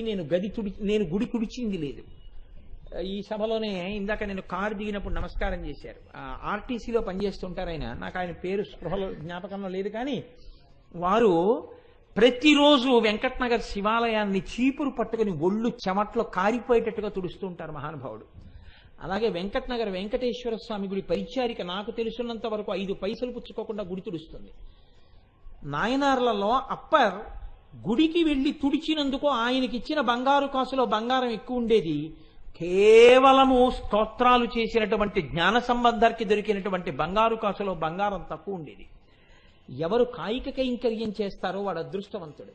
నేను గుడి తుడిచింది లేదు. ఈ సభలోనే ఇందాక నేను కారు దిగినప్పుడు నమస్కారం చేశారు. ఆర్టీసీలో పనిచేస్తుంటారు ఆయన. నాకు ఆయన పేరు స్పృహలో జ్ఞాపకంలో లేదు, కానీ వారు ప్రతిరోజు వెంకటనగర్ శివాలయాన్ని చీపురు పట్టుకుని ఒళ్ళు చెమట్లో కారిపోయేటట్టుగా తుడుస్తూ ఉంటారు మహానుభావుడు. అలాగే వెంకటనగర్ వెంకటేశ్వర స్వామి గుడి పరిచారిక నాకు తెలుసున్నంత వరకు 5 పైసలు పుచ్చుకోకుండా గుడి తుడుస్తుంది. నాయనార్లలో అప్పర్ గుడికి వెళ్లి తుడిచినందుకు ఆయనకి ఇచ్చిన బంగారు కాసులో బంగారం ఎక్కువ ఉండేది. కేవలము స్తోత్రాలు చేసినటువంటి జ్ఞాన సంబంధానికి దొరికినటువంటి బంగారు కాసులో బంగారం తక్కువ ఉండేది. ఎవరు కాయిక కైంకర్యం చేస్తారో వాడు అదృష్టవంతుడు.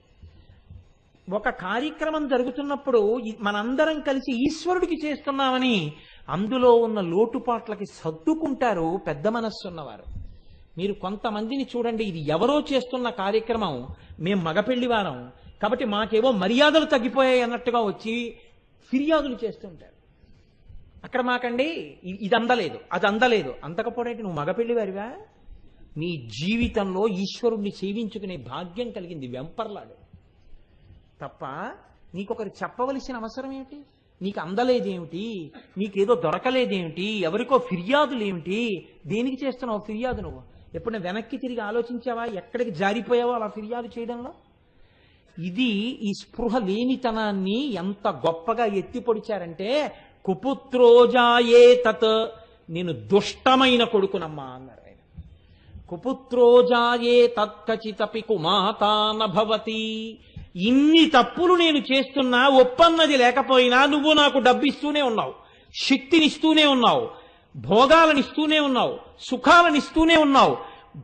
ఒక కార్యక్రమం జరుగుతున్నప్పుడు మనందరం కలిసి ఈశ్వరుడికి చేస్తున్నామని అందులో ఉన్న లోటుపాట్లకి సర్దుకుంటారు పెద్ద మనస్సు ఉన్నవారు. మీరు కొంతమందిని చూడండి, ఇది ఎవరో చేస్తున్న కార్యక్రమం, మేం మగపెళ్లివారం కాబట్టి మాకేవో మర్యాదలు తగ్గిపోయాయి అన్నట్టుగా వచ్చి ఫిర్యాదులు చేస్తుంటారు. అక్కడ మాకండి ఇది అందలేదు, అది అందలేదు. అంతకపోవడం నువ్వు మగపెళ్లివారివా? నీ జీవితంలో ఈశ్వరుణ్ణి సేవించుకునే భాగ్యం కలిగింది, వెంపర్లాడు తప్ప నీకొకరు చెప్పవలసిన అవసరం ఏమిటి? నీకు అందలేదేమిటి? నీకేదో దొరకలేదేమిటి? ఎవరికో ఫిర్యాదులేమిటి? దేనికి చేస్తున్నావు ఫిర్యాదు? నువ్వు ఎప్పుడైనా వెనక్కి తిరిగి ఆలోచించావా? ఎక్కడికి జారిపోయావో అలా ఫిర్యాదు చేయడంలో? ఇది ఈ స్పృహ లేనితనాన్ని ఎంత గొప్పగా ఎత్తిపొడిచారంటే, కుపుత్రోజాయే తత్, నేను దుష్టమైన కొడుకునమ్మా అన్నారు ఆయన. కుపుత్రోజాయే తత్కచితపి కుమాతాన భవతి. ఇన్ని తప్పులు నేను చేస్తున్నా, ఒప్పన్నది లేకపోయినా నువ్వు నాకు డబ్బిస్తూనే ఉన్నావు, శక్తినిస్తూనే ఉన్నావు, భోగాలనిస్తూనే ఉన్నావు, సుఖాలనిస్తూనే ఉన్నావు,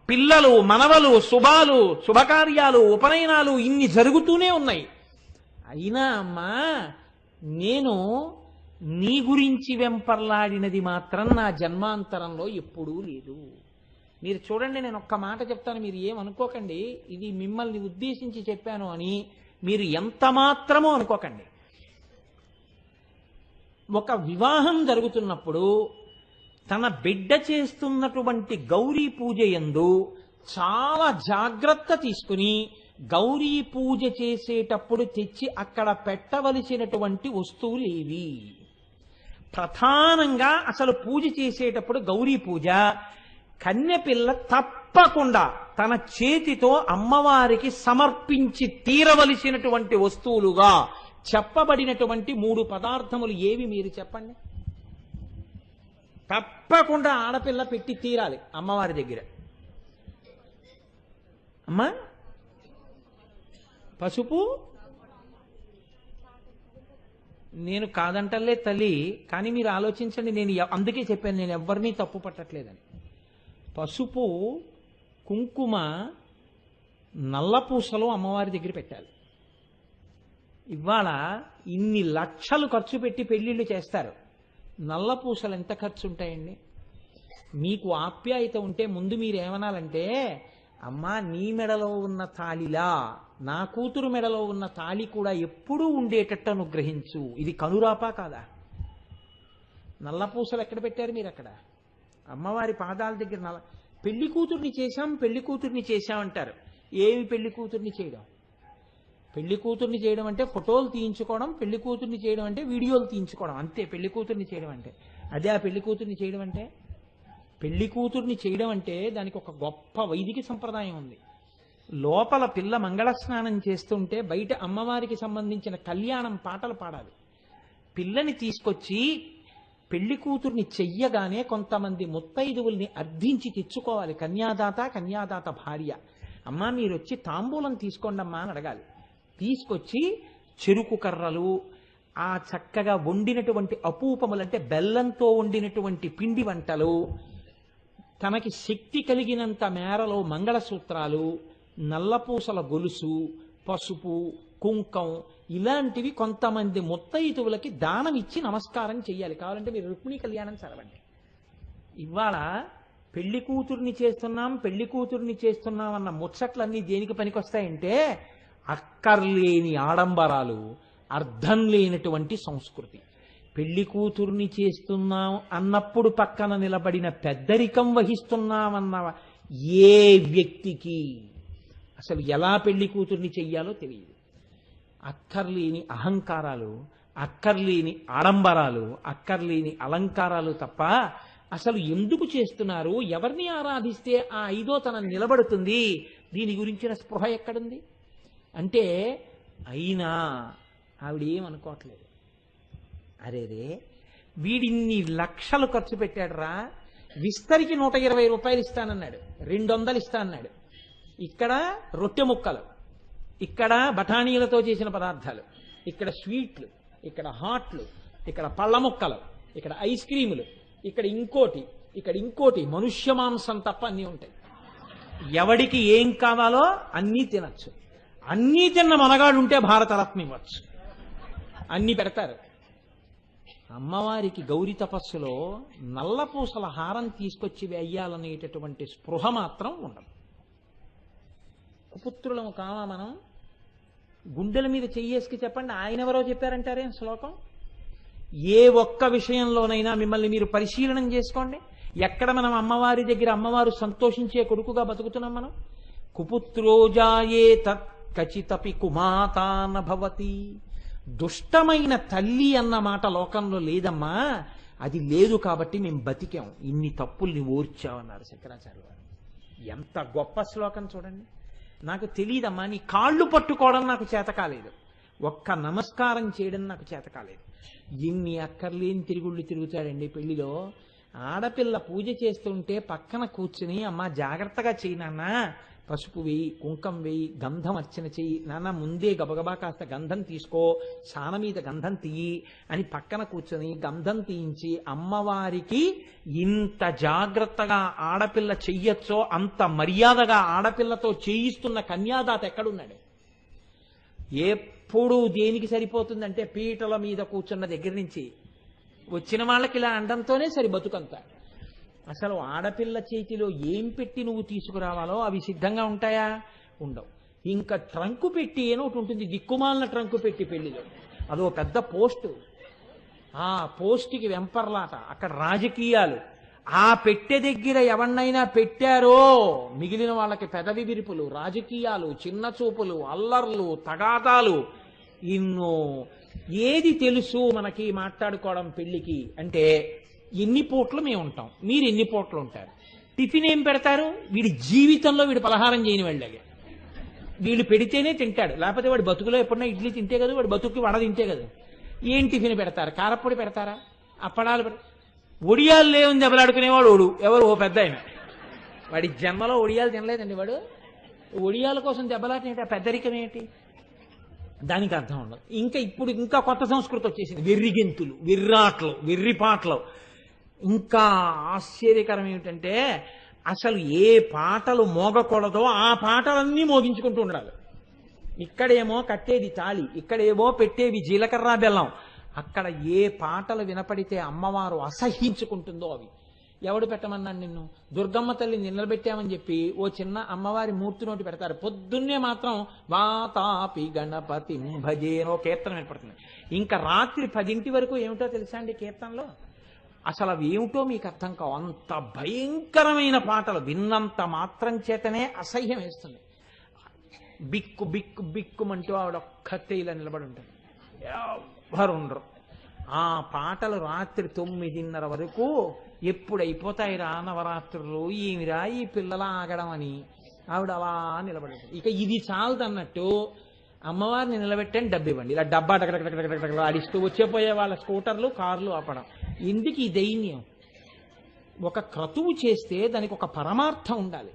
పిల్లలు మనవలు శుభాలు శుభకార్యాలు ఉపనయనాలు ఇన్ని జరుగుతూనే ఉన్నాయి. అయినా అమ్మా నేను నీ గురించి వెంపర్లాడినది మాత్రం నా జన్మాంతరంలో ఎప్పుడూ లేదు. మీరు చూడండి, నేను ఒక్క మాట చెప్తాను, మీరు ఏమనుకోకండి, ఇది మిమ్మల్ని ఉద్దేశించి చెప్పాను అని మీరు ఎంత మాత్రమో అనుకోకండి. ఒక వివాహం జరుగుతున్నప్పుడు తన బిడ్డ చేస్తున్నటువంటి గౌరీ పూజ యందు చాలా జాగ్రత్త తీసుకుని గౌరీ పూజ చేసేటప్పుడు తెచ్చి అక్కడ పెట్టవలసినటువంటి వస్తువులు ఏవి? ప్రధానంగా అసలు పూజ చేసేటప్పుడు గౌరీ పూజ కన్యపిల్ల తప్పకుండా తన చేతితో అమ్మవారికి సమర్పించి తీరవలసినటువంటి వస్తువులుగా చెప్పబడినటువంటి 3 పదార్థములు ఏవి మీరు చెప్పండి? తప్పకుండా ఆడపిల్ల పెట్టి తీరాలి అమ్మవారి దగ్గర. అమ్మా, పసుపు నేను కాదంటలే తల్లి, కానీ మీరు ఆలోచించండి. నేను అందుకే చెప్పాను, నేను ఎవరినీ తప్పు పట్టట్లేదని. పసుపు, కుంకుమ, నల్లపూసలు అమ్మవారి దగ్గర పెట్టాలి. ఇవాళ ఇన్ని లక్షలు ఖర్చు పెట్టి పెళ్లిళ్ళు చేస్తారు. నల్లపూసలు ఎంత ఖర్చు ఉంటాయండి? మీకు ఆప్యాయత ఉంటే ముందు మీరు ఏమనాలంటే, అమ్మా నీ మెడలో ఉన్న తాళిలా నా కూతురు మెడలో ఉన్న తాళి కూడా ఎప్పుడూ ఉండేటట్టు అనుగ్రహించు. ఇది కనురాపా కాదా? నల్లపూసలు ఎక్కడ పెట్టారు మీరు? అక్కడ అమ్మవారి పాదాల దగ్గర. పెళ్లి కూతుర్ని చేశాం, పెళ్లి కూతుర్ని చేశామంటారు. ఏమి పెళ్లి కూతుర్ని చేయడం? పెళ్లి కూతుర్ని చేయడం అంటే ఫోటోలు తీయించుకోవడం, పెళ్లి కూతుర్ని చేయడం అంటే వీడియోలు తీయించుకోవడం, అంతే పెళ్లి కూతుర్ని చేయడం అంటే. అదే ఆ పెళ్లి కూతుర్ని చేయడం అంటే? పెళ్లి కూతుర్ని చేయడం అంటే దానికి ఒక గొప్ప వైదిక సంప్రదాయం ఉంది. లోపల పిల్ల మంగళ స్నానం చేస్తుంటే బయట అమ్మవారికి సంబంధించిన కళ్యాణం పాటలు పాడాలి. పిల్లని తీసుకొచ్చి పెళ్లి కూతుర్ని చెయ్యగానే కొంతమంది ముత్తైదువుల్ని అర్థించి తెచ్చుకోవాలి. కన్యాదాత భార్య. అమ్మా మీరు వచ్చి తాంబూలం తీసుకోండమ్మా అని అడగాలి. తీసుకొచ్చి చెరుకు కర్రలు, ఆ చక్కగా వండినటువంటి అపూపములు అంటే బెల్లంతో వండినటువంటి పిండి వంటలు, తనకి శక్తి కలిగినంత మేరలో మంగళసూత్రాలు, నల్లపూసల గొలుసు, పసుపు, కుంకం ఇలాంటివి కొంతమంది ముత్తైదువులకి దానం ఇచ్చి నమస్కారం చెయ్యాలి. కావాలంటే మీరు రుక్మిణీ కళ్యాణం చదవండి. ఇవాళ పెళ్లి కూతుర్ని చేస్తున్నాం అన్న ముచ్చట్లన్నీ దేనికి పనికొస్తాయంటే, అక్కర్లేని ఆడంబరాలు, అర్థం లేనటువంటి సంస్కృతి. పెళ్లి కూతుర్ని చేస్తున్నాం అన్నప్పుడు పక్కన నిలబడిన పెద్దరికం వహిస్తున్నామన్న ఏ వ్యక్తికి అసలు ఎలా పెళ్లి కూతుర్ని చెయ్యాలో తెలియదు. అక్కర్లేని అహంకారాలు, అక్కర్లేని ఆడంబరాలు, అక్కర్లేని అలంకారాలు తప్ప అసలు ఎందుకు చేస్తున్నారు, ఎవరిని ఆరాధిస్తే ఆ ఐదోతనం నిలబడుతుంది, దీని గురించిన స్పృహ ఎక్కడుంది అంటే అయినా ఆవిడేమనుకోవట్లేదు. అరేరే వీడిన్ని లక్షలు ఖర్చు పెట్టాడురా, విస్తరికి 120 రూపాయలు ఇస్తానన్నాడు, 200 ఇస్తానన్నాడు. ఇక్కడ రొట్టె ముక్కలు, ఇక్కడ బఠానీలతో చేసిన పదార్థాలు, ఇక్కడ స్వీట్లు, ఇక్కడ హాట్లు, ఇక్కడ పళ్ళ ముక్కలు, ఇక్కడ ఐస్ క్రీములు, ఇక్కడ ఇంకోటి మనుష్య మాంసం తప్ప అన్నీ ఉంటాయి. ఎవడికి ఏం కావాలో అన్నీ తినచ్చు. అన్నీ తిన్న మనగాడు ఉంటే భారతరత్న ఇవ్వచ్చు. అన్నీ పెడతారు. అమ్మవారికి గౌరీ తపస్సులో నల్లపూసల హారం తీసుకొచ్చి వేయాలనేటటువంటి స్పృహ మాత్రం ఉండదు. కుపుత్రులము కావా మనం? గుండెల మీద చెయ్యేసుకు చెప్పండి, ఆయన ఎవరో చెప్పారంటారే శ్లోకం. ఏ ఒక్క విషయంలోనైనా మిమ్మల్ని మీరు పరిశీలనం చేసుకోండి. ఎక్కడ మనం అమ్మవారి దగ్గర అమ్మవారు సంతోషించే కొడుకుగా బతుకుతున్నాం మనం? కుపుత్రోజాయే తత్ కచితపి కుమాతాన భవతి. దుష్టమైన తల్లి అన్న మాట లోకంలో లేదమ్మా, అది లేదు కాబట్టి మేము బతికాం, ఇన్ని తప్పుల్ని ఓర్చామన్నారు శంకరాచార్య వారు. ఎంత గొప్ప శ్లోకం చూడండి. నాకు తెలియదమ్మా, నీ కాళ్ళు పట్టుకోవడం నాకు చేత కాలేదు, ఒక్క నమస్కారం చేయడం నాకు చేత కాలేదు. ఎన్ని అక్కర్లేని తిరుగుళ్ళు తిరుగుతాడండి పెళ్లిలో. ఆడపిల్ల పూజ చేస్తుంటే పక్కన కూర్చుని అమ్మ జాగ్రత్తగా చెయ్యి నాన్న, పసుపు వేయి, కుంకం వేయి, గంధం అర్చన చెయ్యి నాన్న, ముందే గబగబా కాస్త గంధం తీసుకో, సాన మీద గంధం తీయి అని పక్కన కూర్చొని గంధం తీయించి అమ్మవారికి ఇంత జాగ్రత్తగా ఆడపిల్ల చెయ్యొచ్చో అంత మర్యాదగా ఆడపిల్లతో చేయిస్తున్న కన్యాదాత ఎక్కడున్నాడు? ఎప్పుడు దేనికి సరిపోతుందంటే పీటల మీద కూర్చున్న దగ్గర నుంచి వచ్చిన వాళ్ళకి ఇలా అండంతోనే సరి బతుకంతా. అసలు ఆడపిల్ల చేతిలో ఏం పెట్టి నువ్వు తీసుకురావాలో అవి సిద్ధంగా ఉంటాయా? ఉండవు. ఇంకా ట్రంకు పెట్టి ఏనో ఒకటి ఉంటుంది, దిక్కుమాలిన ట్రంకు పెట్టి పెళ్లిలో, అదో పెద్ద పోస్టు. ఆ పోస్టుకి వెంపర్లాట, అక్కడ రాజకీయాలు. ఆ పెట్టె దగ్గర ఎవరినైనా పెట్టారో మిగిలిన వాళ్ళకి పెదవి విరుపులు, రాజకీయాలు, చిన్న చూపులు, అల్లర్లు, తగాదాలు, ఇన్నో. ఏది తెలుసు మనకి మాట్లాడుకోవడం పెళ్లికి అంటే ఎన్ని పూట్లు మేము ఉంటాం, మీరు ఎన్ని పూట్లు ఉంటారు, టిఫిన్ ఏం పెడతారు, వీడి జీవితంలో వీడు పలహారం చేయని వాళ్ళగా, వీళ్ళు పెడితేనే తింటాడు, లేకపోతే వాడి బతుకులో ఎప్పుడన్నా ఇడ్లీ తింటే కదా, వాడి బతుకుకి వడ తింటే కదా. ఏం టిఫిన్ పెడతారు? కారప్పొడి పెడతారా? అప్పడాలు ఒడియాలు లేవని దెబ్బలాడుకునేవాడు ఎవరు? ఓ పెద్ద ఆయన. వాడి జన్మలో ఒడియాలు తినలేదండి వాడు. ఒడియాల కోసం దెబ్బలాట ఏంటి? ఆ పెద్దరికం ఏంటి? దానికి అర్థం ఉండదు. ఇప్పుడు ఇంకా కొత్త సంస్కృతి వచ్చేసింది, వెర్రిగెంతులు, వెర్రాట్లు, వెర్రిపాటలు. ఇంకా ఆశ్చర్యకరం ఏమిటంటే అసలు ఏ పాటలు మోగకూడదో ఆ పాటలన్నీ మోగించుకుంటూ ఉండాలి. ఇక్కడేమో కట్టేది తాళి, ఇక్కడేమో పెట్టేవి జీలకర్ర బెల్లం. అక్కడ ఏ పాటలు వినపడితే అమ్మవారు అసహ్యించుకుంటుందో అవి. ఎవడు పెట్టమన్నాను నిన్ను? దుర్గమ్మ తల్లి నిలబెట్టామని చెప్పి ఓ చిన్న అమ్మవారి మూర్తి నోటి పెడతారు. పొద్దున్నే మాత్రం వాతాపి గణపతి భజేనో కీర్తన వినపడుతుంది. ఇంకా రాత్రి 10 వరకు ఏమిటో తెలుసా అండి కీర్తనలో? అసలు అవి ఏమిటో మీకు అర్థం కావు. అంత భయంకరమైన పాటలు విన్నంత మాత్రం చేతనే అసహ్యం వేస్తుంది. బిక్కు బిక్కు బిక్కుమంటూ ఆవిడ ఒక్కతే ఇలా నిలబడి ఉంటుంది, ఎవరు ఉండరు. ఆ పాటలు రాత్రి 9:30 వరకు ఎప్పుడు అయిపోతాయిరా నవరాత్రులు, ఏమిరా ఈ పిల్లల ఆగడం అని ఆవిడ అలా నిలబడి. ఇక ఇది చాలదన్నట్టు అమ్మవారిని నిలబెట్టని డబ్బు ఇవ్వండి, ఇలా డబ్బా టకటకటకటకటకట ఆడిస్తూ వచ్చేపోయే వాళ్ళ స్కూటర్లు, కార్లు ఆపడం. ఎందుకు ఈ దైన్యం? ఒక క్రతువు చేస్తే దానికి ఒక పరమార్థం ఉండాలి.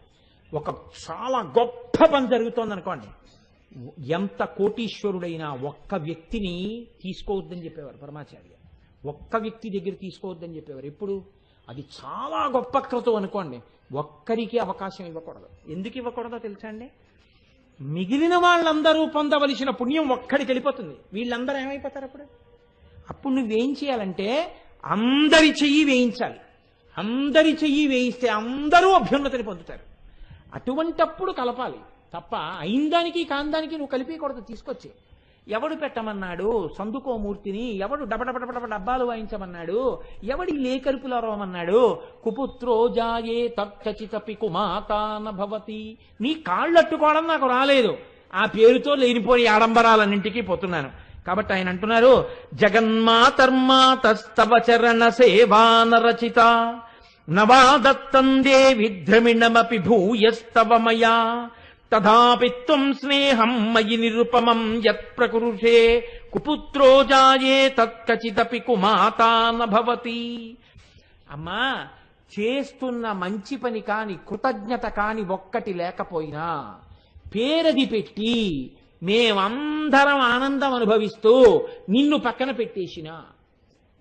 ఒక చాలా గొప్ప పని జరుగుతోంది అనుకోండి, ఎంత కోటీశ్వరుడైనా ఒక్క వ్యక్తిని తీసుకోవద్దని చెప్పేవారు పరమాచార్య. ఒక్క వ్యక్తి దగ్గర తీసుకోవద్దని చెప్పేవారు. ఎప్పుడు అది చాలా గొప్ప క్రతువు అనుకోండి, ఒక్కరికి అవకాశం ఇవ్వకూడదు. ఎందుకు ఇవ్వకూడదో తెలుసా అండి? మిగిలిన వాళ్ళందరూ పొందవలసిన పుణ్యం ఒక్కడికి వెళ్ళిపోతుంది. వీళ్ళందరూ ఏమైపోతారు అప్పుడు? అప్పుడు నువ్వేం చేయాలంటే అందరి చెయ్యి వేయించాలి. అందరి చెయ్యి వేయిస్తే అందరూ అభ్యున్నతిని పొందుతారు. అటువంటప్పుడు కలపాలి తప్ప అయిందానికి కాందానికి నువ్వు కలిపేయకూడదు. తీసుకొచ్చి ఎవడు పెట్టమన్నాడు సందుకోమూర్తిని, ఎవడు డబడబడబడ డబ్బాలు వాయించమన్నాడు, ఎవడి లేకరుపులు అరవమన్నాడు? కుపుత్రో జాయే తచ్చచితపి కుమాతాన భవతి. నీ కాళ్ళట్టుకోవడం నాకు రాలేదు, ఆ పేరుతో లేనిపోని ఆడంబరాలన్నింటికీ పోతున్నాను. కాబట్టి ఆయన అంటున్నారు, జగన్మాతర్మాతస్తవ చరణ సేవానరచిత నవా దత్తం దేవి ద్రమిణమపి భూయస్తవ మయా తథాపి త్వం స్నేహం మయి నిరుపమం యత్ ప్రకృషే కుపుత్రో జాయే తత్కచిదపి కుమాతా నభవతి. అమ్మా, చేస్తున్న మంచి పని కాని కృతజ్ఞత కాని ఒక్కటి లేకపోయినా పేరది పెట్టి మేమందరం ఆనందం అనుభవిస్తూ నిన్ను పక్కన పెట్టేసినా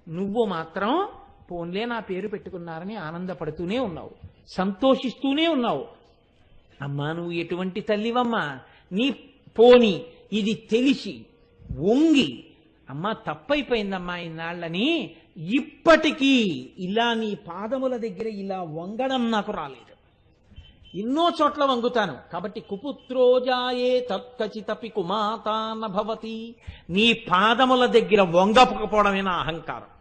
నువ్వు మాత్రం పోన్లే నా పేరు పెట్టుకున్నారని ఆనందపడుతూనే ఉన్నావు, సంతోషిస్తూనే ఉన్నావు. అమ్మా, నువ్వు ఎటువంటి తల్లివమ్మా? నీ పోని ఇది తెలిసి వంగి అమ్మా తప్పైపోయిందమ్మా ఇన్నాళ్ళని ఇప్పటికీ ఇలా నీ పాదముల దగ్గర ఇలా వంగడం నాకు రాలేదు. ఎన్నో చోట్ల వంగుతాను. కాబట్టి కుపుత్రోజాయే తత్కచితపి కుమాతా నభవతి. నీ పాదముల దగ్గర వంగకపోవడమే నా అహంకారం.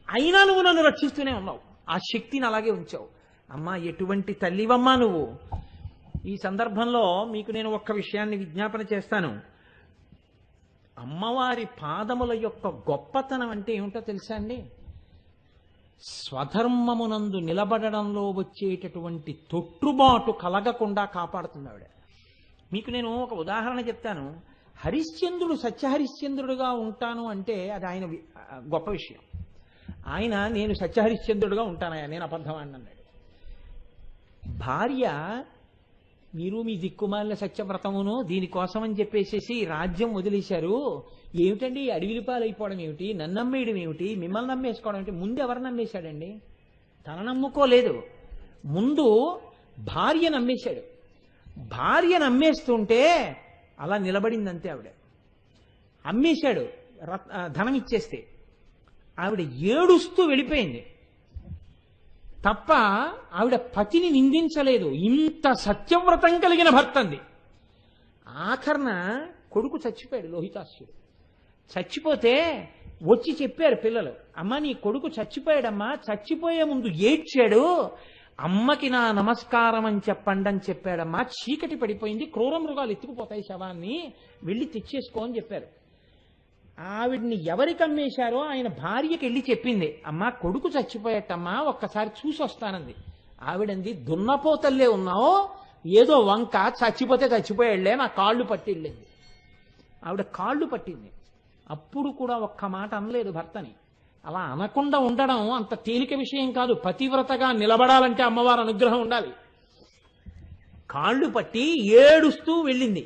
అయినా నువ్వు నన్ను రక్షిస్తూనే ఉన్నావు, ఆ శక్తిని అలాగే ఉంచావు. అమ్మా, ఎటువంటి తల్లివమ్మా నువ్వు. ఈ సందర్భంలో మీకు నేను ఒక్క విషయాన్ని విజ్ఞాపన చేస్తాను. అమ్మవారి పాదముల యొక్క గొప్పతనం అంటే ఏమిటో తెలుసా అండి? స్వధర్మమునందు నిలబడడంలో వచ్చేటటువంటి తొట్టుబాటు కలగకుండా కాపాడుతుంది ఆవిడ. మీకు నేను ఒక ఉదాహరణ చెప్తాను. హరిశ్చంద్రుడు సత్యహరిశ్చంద్రుడుగా ఉంటాను అంటే అది ఆయన గొప్ప విషయం. ఆయన నేను సత్యహరిశ్చంద్రుడుగా ఉంటానయ్యా, నేను అబద్ధవాడిని అన్నాడు. భార్య, మీరు మీ దిక్కుమాలిన సత్యవ్రతమును దీనికోసమని చెప్పేసేసి రాజ్యం వదిలేశారు, ఏమిటండి అడవిలి పాలైపోవడం ఏమిటి, నన్ను నమ్మేయడం ఏమిటి, మిమ్మల్ని నమ్మేసుకోవడం ఏమిటి? ముందు ఎవరు నమ్మేశాడండి? తన నమ్ముకోలేదు, ముందు భార్య నమ్మేశాడు. భార్య నమ్మేస్తుంటే అలా నిలబడిందంతే ఆవిడ. అమ్మేశాడు ధనం ఇచ్చేస్తే. ఆవిడ ఏడుస్తూ వెళ్ళిపోయింది తప్ప ఆవిడ పతిని నిందించలేదు. ఇంత సత్యవ్రతం కలిగిన భర్త అంది. ఆఖరణ కొడుకు చచ్చిపోయాడు, లోహితాస్యుడు. చచ్చిపోతే వచ్చి చెప్పారు పిల్లలు, అమ్మ నీ కొడుకు చచ్చిపోయాడమ్మా, చచ్చిపోయే ముందు ఏడ్చాడు, అమ్మకి నా నమస్కారం అని చెప్పండి అని చెప్పాడమ్మా, చీకటి పడిపోయింది, క్రూర మృగాలు ఎత్తుకుపోతాయి శవాన్ని, వెళ్ళి తెచ్చేసుకో అని చెప్పారు. ఆవిడ్ని ఎవరికి అమ్మేశారో ఆయన భార్యకి వెళ్ళి చెప్పింది, అమ్మా కొడుకు చచ్చిపోయేటమ్మా ఒక్కసారి చూసి వస్తానంది. ఆవిడంది, దున్నపోతల్లే ఉన్నావు, ఏదో వంక, చచ్చిపోతే చచ్చిపోయాళ్లే, నా కాళ్ళు పట్టి వెళ్ళింది. ఆవిడ కాళ్ళు పట్టింది. అప్పుడు కూడా ఒక్క మాట అనలేదు భర్తని. అలా అనకుండా ఉండడం అంత తేలిక విషయం కాదు. పతివ్రతగా నిలబడాలంటే అమ్మవారి అనుగ్రహం ఉండాలి. కాళ్ళు పట్టి ఏడుస్తూ వెళ్ళింది.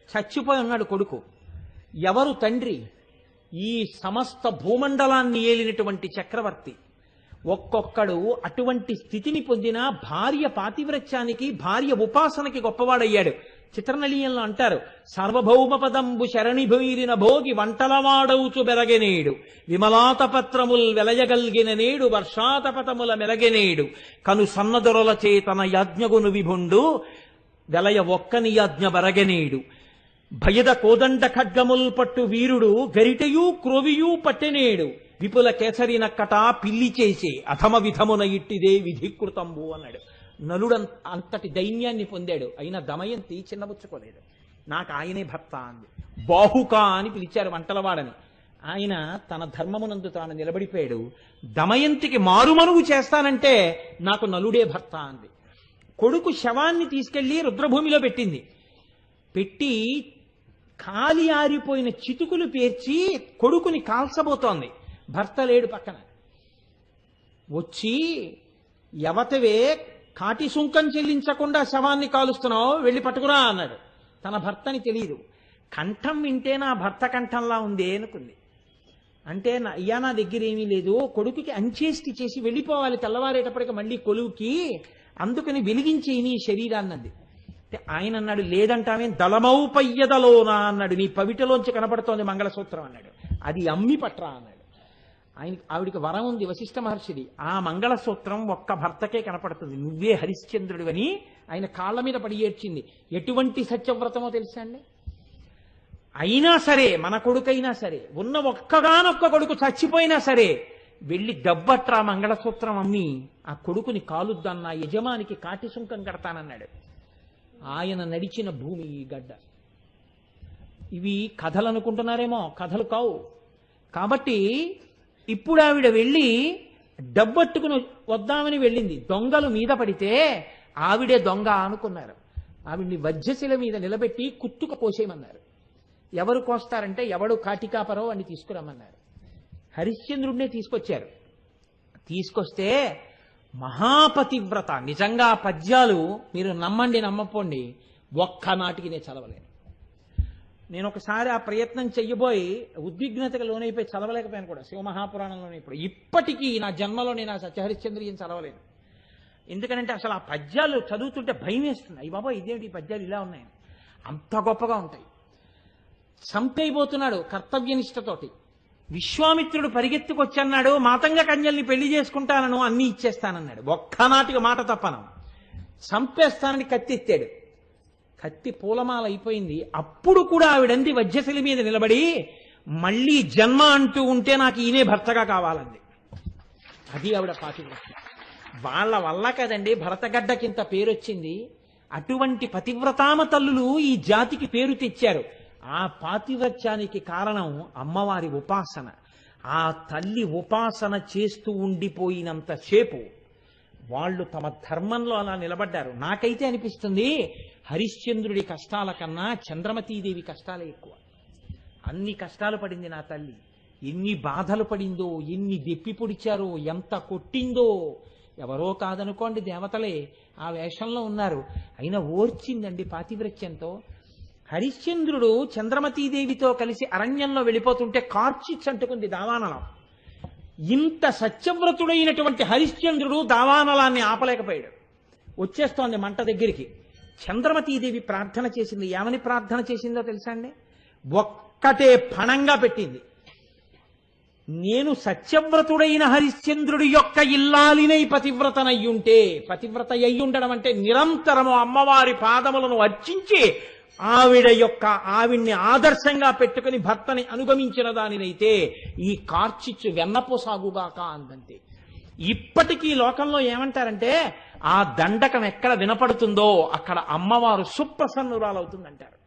చచ్చిపోయి ఉన్నాడు కొడుకు. ఎవరు తండ్రి? ఈ సమస్త భూమండలాన్ని ఏలినటువంటి చక్రవర్తి. ఒక్కొక్కడు అటువంటి స్థితిని పొందిన భార్య పాతివ్రత్యానికి, భార్య ఉపాసనకి గొప్పవాడయ్యాడు. చిత్రనళీయంలో అంటారు, సార్వభౌమ పదంబు శరణిభైరిన భోగి వంటలవాడవుచు బెరగెనేడు, విమలాతపత్రముల్ వెలయగల్గిన నేడు వర్షాతపతముల మెరగెనేడు, కను సన్నదొరల చేతన యాజ్ఞగును విభుండు వెలయ ఒక్కని యాజ్ఞ బరగెనేడు, భయద కోదండ ఖడ్గముల్ పట్టు వీరుడు గరిటయూ క్రోవియూ పట్టెనేడు, విపుల కేసరి నక్కట పిల్లి చేసే అథమ విధమున ఇట్టిదే విధికృతంబు అన్నాడు. నలుడు అంతటి దైన్యాన్ని పొందాడు, అయినా దమయంతి చిన్నబుచ్చుకోలేదు. నాకు ఆయనే భర్త అంది. బాహుకా అని పిలిచారు వంటలవాడని. ఆయన తన ధర్మమునందు తాను నిలబడిపోయాడు. దమయంతికి మారుమనువు చేస్తానంటే నాకు నలుడే భర్త అంది. కొడుకు శవాన్ని తీసుకెళ్లి రుద్రభూమిలో పెట్టింది. పెట్టి కాలి ఆరిపోయిన చితుకులు పేర్చి కొడుకుని కాల్చబోతోంది. భర్త లేడు పక్కన. వచ్చి, యవతవే కాటి సుంకం చెల్లించకుండా శవాన్ని కాలుస్తున్నావు, వెళ్ళి పట్టుకురా అన్నాడు. తన భర్తని తెలియదు. కంఠం వింటే నా భర్త కంఠంలా ఉంది అనుకుంది. అంటే అయ్యా నా దగ్గర ఏమీ లేదు, కొడుకుకి అంచేష్టి చేసి వెళ్ళిపోవాలి తెల్లవారేటప్పటికి మళ్ళీ కొలువుకి, అందుకని వెలిగించే నీ శరీరాన్నది. అంటే ఆయన అన్నాడు, లేదంటామే, దళమౌపయ్యదలోనా అన్నాడు, నీ పవిటలోంచి కనపడుతోంది మంగళసూత్రం అన్నాడు, అది అమ్మి పట్రా అన్నాడు. ఆవిడికి వరం ఉంది వశిష్ఠ మహర్షిది, ఆ మంగళసూత్రం ఒక్క భర్తకే కనపడుతుంది, నువ్వే హరిశ్చంద్రుడు అని ఆయన కాళ్ళ మీద పడి ఏడ్చింది. ఎటువంటి సత్యవ్రతమో తెలుసా అండి? అయినా సరే, మన కొడుకైనా సరే, ఉన్న ఒక్కగానొక్క కొడుకు చచ్చిపోయినా సరే, వెళ్ళి దబ్బట్రా మంగళసూత్రం అమ్మి ఆ కొడుకుని కాలుద్దన్న యజమానికి కాటి సుంకం కడతానన్నాడు. ఆయన నడిచిన భూమి ఈ గడ్డ. ఇవి కథలు అనుకుంటున్నారేమో, కథలు కావు. కాబట్టి ఇప్పుడు ఆవిడ వెళ్ళి డబ్బట్టుకుని వద్దామని వెళ్ళింది. దొంగలు మీద పడితే ఆవిడే దొంగ అనుకున్నారు. ఆవిడ్ని వజ్రశిల మీద నిలబెట్టి కుత్తుక కోసేయమన్నారు. ఎవరు కోస్తారంటే ఎవడు కాటికాపరో అని తీసుకురమ్మన్నారు. హరిశ్చంద్రుడినే తీసుకొచ్చారు. తీసుకొస్తే మహాపతివ్రత. నిజంగా పద్యాలు మీరు నమ్మండి నమ్మపోండి, ఒక్కనాటికి నేను చదవలేను. నేను ఒకసారి ఆ ప్రయత్నం చెయ్యబోయి ఉద్విగ్నతకు లోనైపోయి చదవలేకపోయాను కూడా, శివమహాపురాణంలోనే. ఇప్పటికీ నా జన్మలో నేను ఆ సత్యహరిశ్చంద్రియం చదవలేను. ఎందుకంటే అసలు ఆ పద్యాలు చదువుతుంటే భయం వేస్తుంది. అయ్యి బాబా ఇదేమిటి ఈ పద్యాలు ఇలా ఉన్నాయని, అంత గొప్పగా ఉంటాయి. సంపైపోతున్నాడు కర్తవ్యనిష్టతోటి. విశ్వామిత్రుడు పరిగెత్తుకొచ్చన్నాడు, మాతంగ కన్యల్ని పెళ్లి చేసుకుంటానను, అన్ని ఇచ్చేస్తానన్నాడు. ఒక్కనాటికి మాట తప్పను. సంపేస్తానని కత్తి ఎత్తాడు. కత్తి పూలమాల అయిపోయింది. అప్పుడు కూడా ఆవిడంది వజ్రశిల మీద నిలబడి, మళ్ళీ జన్మ అంటూ ఉంటే నాకు ఈయనే భర్తగా కావాలంది. అది ఆవిడ పాతివ్రత్యం. వాళ్ళ వల్ల కదండి భరతగడ్డకింత పేరొచ్చింది. అటువంటి పతివ్రతామ తల్లులు ఈ జాతికి పేరు తెచ్చారు. ఆ పాతివ్రత్యానికి కారణం అమ్మవారి ఉపాసన. ఆ తల్లి ఉపాసన చేస్తూ ఉండిపోయినంతసేపు వాళ్ళు తమ ధర్మంలో అలా నిలబడ్డారు. నాకైతే అనిపిస్తుంది హరిశ్చంద్రుడి కష్టాల కన్నా చంద్రమతీదేవి కష్టాలే ఎక్కువ. అన్ని కష్టాలు పడింది నా తల్లి. ఎన్ని బాధలు పడిందో, ఎన్ని దెప్పి పొడిచారో, ఎంత కొట్టిందో. ఎవరో కాదనుకోండి, దేవతలే ఆ వేషంలో ఉన్నారు. అయినా ఓర్చిందండి పాతివ్రత్యంతో. హరిశ్చంద్రుడు చంద్రమతీదేవితో కలిసి అరణ్యంలో వెళ్ళిపోతుంటే కార్చిచ్చు అంటుకుంది దావానలం. ఇంత సత్యవ్రతుడైనటువంటి హరిశ్చంద్రుడు దావానలాన్ని ఆపలేకపోయాడు. వచ్చేస్తోంది మంట దగ్గరికి. చంద్రమతీదేవి ప్రార్థన చేసింది. ఏమని ప్రార్థన చేసిందో తెలుసా అండి? ఒక్కటే పణంగా పెట్టింది, నేను సత్యవ్రతుడైన హరిశ్చంద్రుడి యొక్క ఇల్లాలినై పతివ్రతనయ్యుంటే. పతివ్రత అయ్యుండడం అంటే నిరంతరము అమ్మవారి పాదములను అర్చించి ఆవిడ్ని ఆదర్శంగా పెట్టుకుని భర్తని అనుగమించిన దానినైతే ఈ కార్చిచ్చు వెన్నపోసాగుగాక అందంతే. ఇప్పటికీ లోకంలో ఏమంటారంటే, ఆ దండకం ఎక్కడ వినపడుతుందో అక్కడ అమ్మవారు సుప్రసన్నురాలవుతుందంటారు.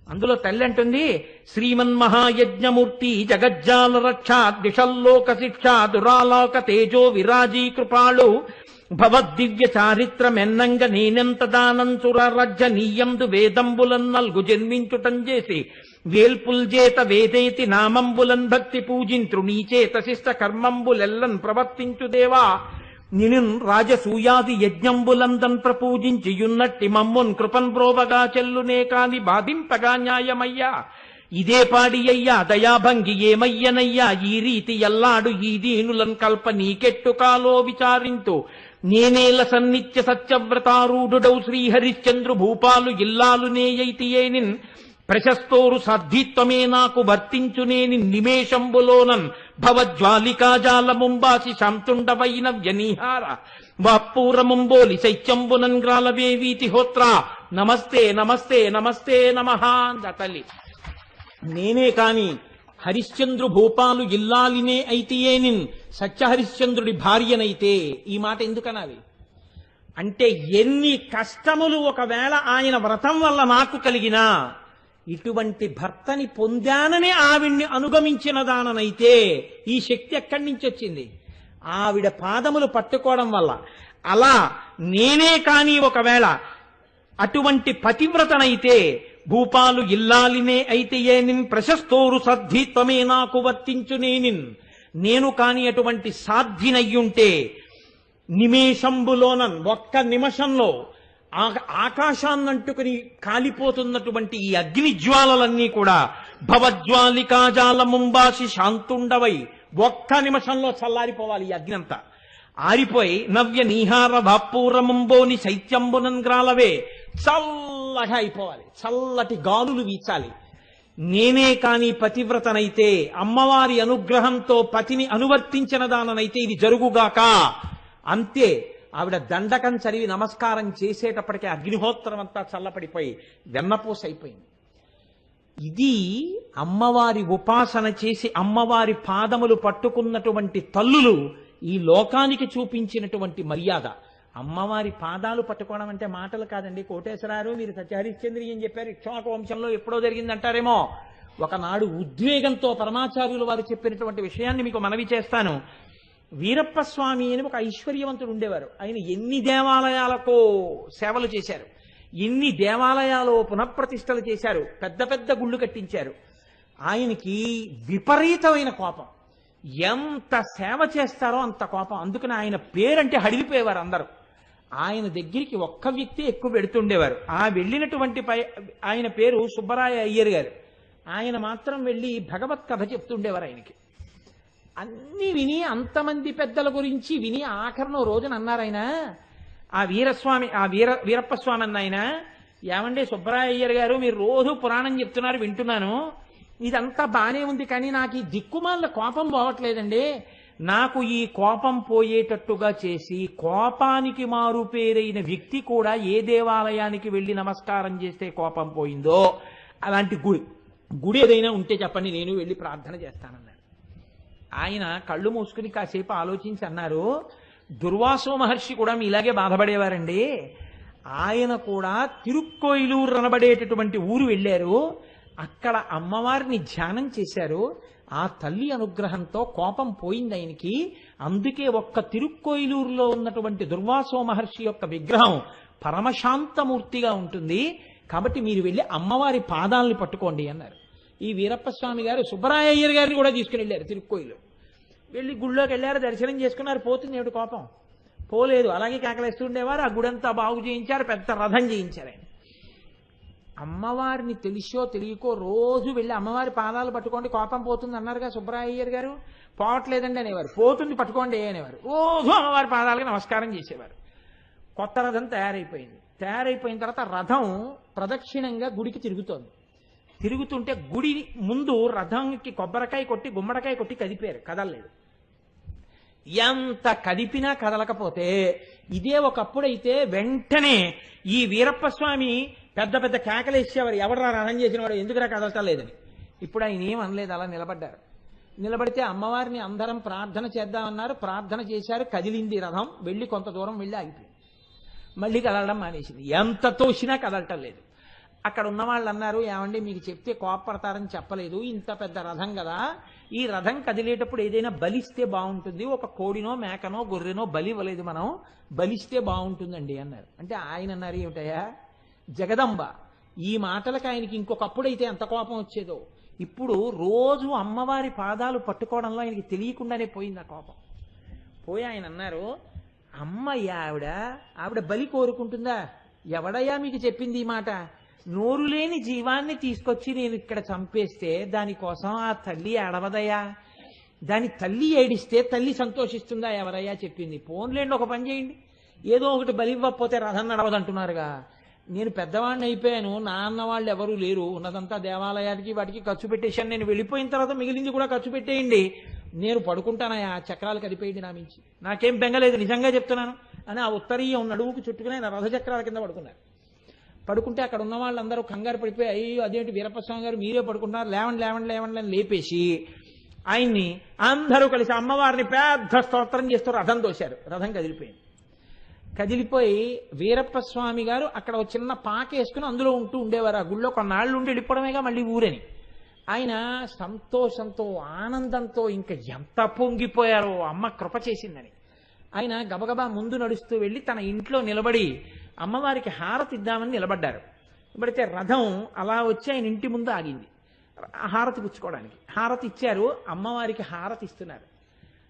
అందులో తల్లి అంటుంది, శ్రీమన్మహాయజ్ఞమూర్తి జగజ్జాల రక్ష దిశల్లోక శిక్ష దురాలోక తేజో విరాజీ కృపాళు భవద్దివ్య చారిత్రమెన్నంగ నేనెంత దానంచురరజ్జ నీయందు వేదంబులన్ నల్గు జన్మించుటం చేసి వేల్పుల్జేత వేదేతి నామంబులన్ భక్తి పూజింత్రు నీచేత శిష్ట కర్మంబులెల్లన్ ప్రవర్తించు దేవా నినున్ రాజసూయాది యజ్ఞంబులందన్ ప్రపూజించియున్నట్టి మమ్మున్ కృపన్ బ్రోవగా చెల్లునే కాని బాధింపగా న్యాయమయ్యా ఇదే పాడియ్యా దయాభంగి ఏమయ్యనయ్యా ఈ రీతి ఎల్లాడు ఈ దీనులన్ కల్ప నీకెట్టు కాలో విచారింతు నేనేల సన్నిత్య సత్యవ్రతారూఢుడౌ శ్రీహరిశ్చంద్రు భూపాలు ఇల్లాలు నేయైతియేనిన్ ప్రశస్తోరు సాధ్యత్వమే నాకు వర్తించునేని నిమేషంబులోనన్ భవజ్వాలికాజాలముంబాసి శాంతుండవైన వ్యనిహార వాపూరముంబోలి శైత్యంబునన్ గ్రాలవేవీతి హోత్ర నమస్తే నమస్తే నమస్తే నమః తల్లి. నేనే కాని హరిశ్చంద్రు భూపాలు ఇల్లాలినే అయితేయేనిన్ సత్యహరిశ్చంద్రుడి భార్యనైతే. ఈ మాట ఎందుకనాలి అంటే, ఎన్ని కష్టములు ఒకవేళ ఆయన వ్రతం వల్ల నాకు కలిగినా ఇటువంటి భర్తని పొందానని ఆవిడ్ని అనుగమించిన దాననైతే ఈ శక్తి ఎక్కడి నుంచి వచ్చింది? ఆవిడ పాదములు పట్టుకోవడం వల్ల. అలా నేనే కాని ఒకవేళ అటువంటి పతివ్రతనైతే భూపాలు ఇల్లాలినే అయితే ఏనిన్ ప్రశస్తోరు సద్ధిత్వమే నాకు వర్తించునేనిన్ నేను కాని అటువంటి సాధ్వినయ్యుంటే నిమేషంబులోనన్ ఒక్క నిమిషంలో ఆకాశాన్నంటుకుని కాలిపోతున్నటువంటి ఈ అగ్ని జ్వాలలన్నీ కూడా భవజ్వాలికాజాలముంబాసి శాంతుండవై ఒక్క నిమిషంలో చల్లారిపోవాలి. ఈ అగ్ని అంతా ఆరిపోయి నవ్య నీహార వాపూరముంబోని శైత్యంబునన్ గ్రాలవే చల్లగా అయిపోవాలి. చల్లటి గాలులు వీచాలి. నేనే కాని పతివ్రతనైతే, అమ్మవారి అనుగ్రహంతో పతిని అనువర్తించిన దాననైతే ఇది జరుగుగాక. అంతే. ఆవిడ దండకం చదివి నమస్కారం చేసేటప్పటికే అగ్నిహోత్రం అంతా చల్లపడిపోయి వెన్నపూస అయిపోయింది. ఇది అమ్మవారి ఉపాసన చేసి అమ్మవారి పాదములు పట్టుకున్నటువంటి తల్లులు ఈ లోకానికి చూపించినటువంటి మర్యాద. అమ్మవారి పాదాలు పట్టుకోవడం అంటే మాటలు కాదండి. కోటేశ్వరారు మీరు సత్యహరిశ్చంద్రి అని చెప్పారు, ఇక్ష్వాకు వంశంలో ఎప్పుడో జరిగిందంటారేమో. ఒకనాడు ఉద్వేగంతో పరమాచార్యులు వారు చెప్పినటువంటి విషయాన్ని మీకు మనవి చేస్తాను. వీరప్ప స్వామి అని ఒక ఐశ్వర్యవంతుడు ఉండేవారు. ఆయన ఎన్ని దేవాలయాలకు సేవలు చేశారు, ఎన్ని దేవాలయాలు పునఃప్రతిష్టలు చేశారు, పెద్ద పెద్ద గుళ్ళు కట్టించారు. ఆయనకి విపరీతమైన కోపం, ఎంత సేవ చేస్తారో అంత కోపం. అందుకని ఆయన పేరంటే హడిలిపోయేవారు అందరూ. ఆయన దగ్గరికి ఒక్క వ్యక్తి ఎక్కువ వెడుతుండేవారు. ఆ వెళ్ళినటువంటి ఆయన పేరు సుబ్బరాయ అయ్యర్ గారు. ఆయన మాత్రం వెళ్ళి భగవత్ కథ చెప్తుండేవారు. ఆయనకి అన్ని విని, అంతమంది పెద్దల గురించి విని, ఆఖరణ రోజున అన్నారు ఆయన, ఆ వీరస్వామి, ఆ వీరప్ప స్వామి అన్న ఆయన, ఏమండి సుబ్బరాయ అయ్యర్ గారు, మీరు రోజు పురాణం చెప్తున్నారు, వింటున్నాను, ఇదంతా బానే ఉంది, కానీ నాకు ఈ దిక్కుమాల కోపం పోవట్లేదండి. నాకు ఈ కోపం పోయేటట్టుగా చేసి, కోపానికి మారు పేరైన వ్యక్తి కూడా ఏ దేవాలయానికి వెళ్ళి నమస్కారం చేస్తే కోపం పోయిందో అలాంటి గుడి ఏదైనా ఉంటే చెప్పండి, నేను వెళ్ళి ప్రార్థన చేస్తానన్నాడు. ఆయన కళ్ళు మూసుకుని కాసేపు ఆలోచించి అన్నారు, దుర్వాసో మహర్షి కూడా మీ ఇలాగే బాధపడేవారండి. ఆయన కూడా తిరుక్కోయిలూరు అనబడేటటువంటి ఊరు వెళ్ళారు. అక్కడ అమ్మవారిని ధ్యానం చేశారు. ఆ తల్లి అనుగ్రహంతో కోపం పోయింది ఆయనకి. అందుకే ఒక్క తిరుక్కోయిలూరులో ఉన్నటువంటి దుర్వాసో మహర్షి యొక్క విగ్రహం పరమశాంతమూర్తిగా ఉంటుంది. కాబట్టి మీరు వెళ్ళి అమ్మవారి పాదాలని పట్టుకోండి అన్నారు. ఈ వీరప్ప స్వామి గారు సుబ్బరాయ అయ్యర్ గారిని కూడా తీసుకుని వెళ్ళారు. తిరుక్కోయిలు వెళ్ళి గుళ్ళోకి వెళ్ళారు, దర్శనం చేసుకున్నారు. పోతుంది ఏమిటి కోపం? పోలేదు. అలాగే కేకలేస్తూ ఉండేవారు. ఆ గుడంతా బాగు చేయించారు, పెద్ద రథం చేయించారు. ఆయన అమ్మవారిని తెలిసో తెలియకో రోజు వెళ్ళి అమ్మవారి పాదాలు పట్టుకోండి కోపం పోతుంది అన్నారుగా సుబ్బరాయ అయ్యర్ గారు. పోవట్లేదండి అనేవారు. పోతుంది పట్టుకోండి అనేవారు. రోజు అమ్మవారి పాదాలకి నమస్కారం చేసేవారు. కొత్త రథం తయారైపోయింది. తయారైపోయిన తర్వాత రథం ప్రదక్షిణంగా గుడికి తిరుగుతోంది. తిరుగుతుంటే గుడి ముందు రథంకి కొబ్బరికాయ కొట్టి, గుమ్మడికాయ కొట్టి కదిపారు. కదలలేదు. ఎంత కదిపినా కదలకపోతే, ఇదే ఒకప్పుడైతే వెంటనే ఈ వీరప్ప స్వామి పెద్ద పెద్ద కేకలేసేవారు, ఎవడరా రథం చేసిన వాడు, ఎందుకురా కదలటం లేదని. ఇప్పుడు ఆయన ఏం అనలేదు, అలా నిలబడ్డారు. నిలబడితే అమ్మవారిని అందరం ప్రార్థన చేద్దామన్నారు. ప్రార్థన చేశారు. కదిలింది రథం. వెళ్ళి కొంత దూరం వెళ్ళి ఆగిపోయింది. మళ్ళీ కదలడం మానేసింది. ఎంత తోసినా కదలటం లేదు. అక్కడ ఉన్న వాళ్ళు అన్నారు, ఏమండి మీకు చెప్తే కోపడతారని చెప్పలేదు, ఇంత పెద్ద రథం కదా, ఈ రథం కదిలేటప్పుడు ఏదైనా బలిస్తే బాగుంటుంది, ఒక కోడినో మేకనో గొర్రెనో బలి ఇవ్వలేదు మనం, బలిస్తే బాగుంటుందండి అన్నారు. అంటే ఆయన అన్నారు, ఏమిటయా జగదంబ, ఈ మాటలకు ఆయనకి ఇంకొకప్పుడైతే ఎంత కోపం వచ్చేదో, ఇప్పుడు రోజు అమ్మవారి పాదాలు పట్టుకోవడంలో ఆయనకి తెలియకుండానే పోయింది ఆ కోపం. పోయి ఆయన అన్నారు, అమ్మయ్య ఆవిడ బలి కోరుకుంటుందా? ఎవడయ్యా మీకు చెప్పింది ఈ మాట? నోరు లేని జీవాన్ని తీసుకొచ్చి నేను ఇక్కడ చంపేస్తే దానికోసం ఆ తల్లి ఏడవదయ్యా? దాని తల్లి ఏడిస్తే తల్లి సంతోషిస్తుందా? ఎవరయ్యా చెప్పింది? పోన్లేండి, ఒక పని చేయండి, ఏదో ఒకటి బలి ఇవ్వకపోతే రథం నడవదంటున్నారుగా. నేను పెద్దవాడిని అయిపోయాను, నా అన్న వాళ్ళు ఎవరూ లేరు, ఉన్నదంతా దేవాలయానికి వాటికి ఖర్చు పెట్టేశాను, నేను వెళ్ళిపోయిన తర్వాత మిగిలింది కూడా ఖర్చు పెట్టేయండి, నేను పడుకుంటానయా, చక్రాలు కదిపేయండి నా మించి, నాకేం బెంగలేదు, నిజంగా చెప్తున్నాను అని ఆ ఉత్తరీయం నడువుకు చుట్టుకుని ఆయన రథచక్రాల కింద పడుకున్నారు. పడుకుంటే అక్కడ ఉన్న వాళ్ళందరూ కంగారు పడిపోయి, అయ్యో అదేంటి వీరప్పస్వామి గారు మీరే పడుకుంటున్నారు, లేవండి లేవండి లేవండి అని లేపేసి ఆయన్ని అందరూ కలిసి అమ్మవారిని పెద్ద స్తోత్రం చేస్తూ రథం తోశారు. రథం కదిలిపోయింది. కదిలిపోయి వీరప్ప స్వామి గారు అక్కడ ఒక చిన్న పాక వేసుకుని అందులో ఉంటూ ఉండేవారు. ఆ గుళ్ళో కొన్నాళ్ళు ఉండి వెళ్ళిపోవడమేగా మళ్ళీ ఊరని. ఆయన సంతోషంతో ఆనందంతో ఇంకా ఎంత పొంగిపోయారో, అమ్మ కృప చేసిందని. ఆయన గబగబా ముందు నడుస్తూ వెళ్ళి తన ఇంట్లో నిలబడి అమ్మవారికి హారతి ఇద్దామని నిలబడ్డారు. నిలబడితే రథం అలా వచ్చి ఆయన ఇంటి ముందు ఆగింది హారతి పుచ్చుకోవడానికి. హారతి ఇచ్చారు, అమ్మవారికి హారతి ఇస్తున్నారు.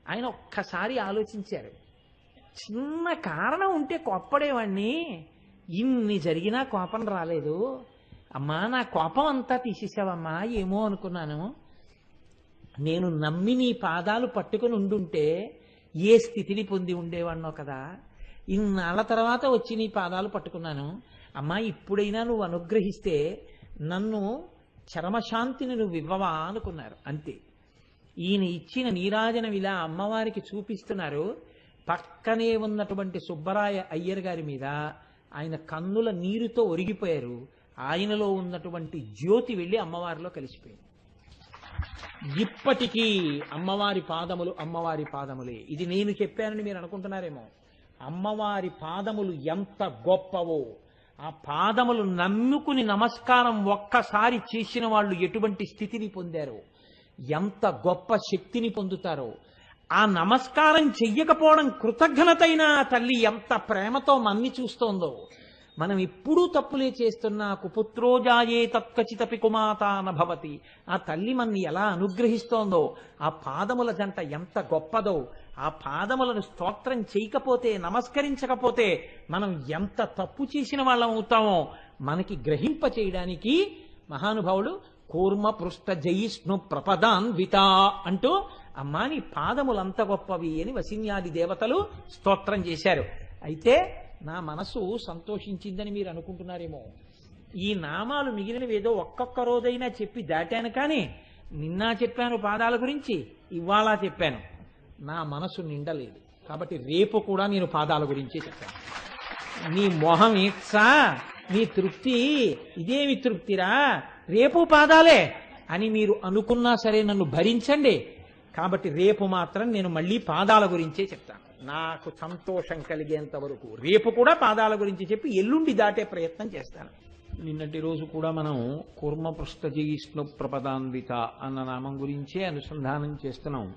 ఆయన ఒక్కసారి ఆలోచించారు, చిన్న కారణం ఉంటే కోప్పడేవాణ్ణి, ఇన్ని జరిగినా కోపం రాలేదు, అమ్మా నా కోపం అంతా తీసేసావమ్మా, ఏమో అనుకున్నాను, నేను నమ్మి నీ పాదాలు పట్టుకుని ఉండుంటే ఏ స్థితిని పొంది ఉండేవాణ్ణో కదా, ఇన్నాళ్ల తర్వాత వచ్చి నీ పాదాలు పట్టుకున్నాను, అమ్మా ఇప్పుడైనా నువ్వు అనుగ్రహిస్తే నన్ను చరమశాంతిని నువ్వు ఇవ్వవా అనుకున్నారు. అంతే. ఈయన ఇచ్చిన నీరాజనం ఇలా అమ్మవారికి చూపిస్తున్నారు. పక్కనే ఉన్నటువంటి సుబ్బరాయ అయ్యర్ గారి మీద ఆయన కన్నుల నీరుతో ఒరిగిపోయారు. ఆయనలో ఉన్నటువంటి జ్యోతి వెళ్ళి అమ్మవారిలో కలిసిపోయింది. ఇప్పటికీ అమ్మవారి పాదములు అమ్మవారి పాదములే. ఇది నేను చెప్పానని మీరు అనుకుంటున్నారేమో, అమ్మవారి పాదములు ఎంత గొప్పవో, ఆ పాదములు నమ్ముకుని నమస్కారం ఒక్కసారి చేసిన వాళ్ళు ఎటువంటి స్థితిని పొందారో, ఎంత గొప్ప శక్తిని పొందుతారో, ఆ నమస్కారం చెయ్యకపోవడం కృతజ్ఞతైన ఆ తల్లి ఎంత ప్రేమతో మన్ని చూస్తోందో. మనం ఎప్పుడూ తప్పులే చేస్తున్నా కుపుత్రోజాయే తత్కచితపి కుమాత నభవతి, ఆ తల్లి మన్ని ఎలా అనుగ్రహిస్తోందో, ఆ పాదముల జంట ఎంత గొప్పదో, ఆ పాదములను స్తోత్రం చేయకపోతే, నమస్కరించకపోతే మనం ఎంత తప్పు చేసిన వాళ్ళం అవుతామో మనకి గ్రహింప చేయడానికి మహానుభావుడు కూర్మ పృష్ఠ జయిష్ణు ప్రపదాన్విత అంటూ అమ్మా నీ పాదములంత గొప్పవి అని వసిన్యాది దేవతలు స్తోత్రం చేశారు. అయితే నా మనసు సంతోషించిందని మీరు అనుకుంటున్నారేమో. ఈ నామాలు మిగిలినవి ఏదో ఒక్కొక్క రోజైనా చెప్పి దాటాను, కానీ నిన్న చెప్పాను పాదాల గురించి, ఇవాళ చెప్పాను, నా మనసు నిండలేదు. కాబట్టి రేపు కూడా నేను పాదాల గురించే చెప్పాను. నీ మొహం ఈత్సా, నీ తృప్తి ఇదేమి తృప్తిరా, రేపు పాదాలే అని మీరు అనుకున్నా సరే నన్ను భరించండి. కాబట్టి రేపు మాత్రం నేను మళ్ళీ పాదాల గురించే చెప్తాను. నాకు సంతోషం కలిగేంత వరకు రేపు కూడా పాదాల గురించి చెప్పి ఎల్లుండి దాటే ప్రయత్నం చేస్తాను. నిన్నటి రోజు కూడా మనం కూర్మపృష్ఠ జిష్ణు ప్రపదాన్విత అన్న నామం గురించే అనుసంధానం చేస్తున్నాం.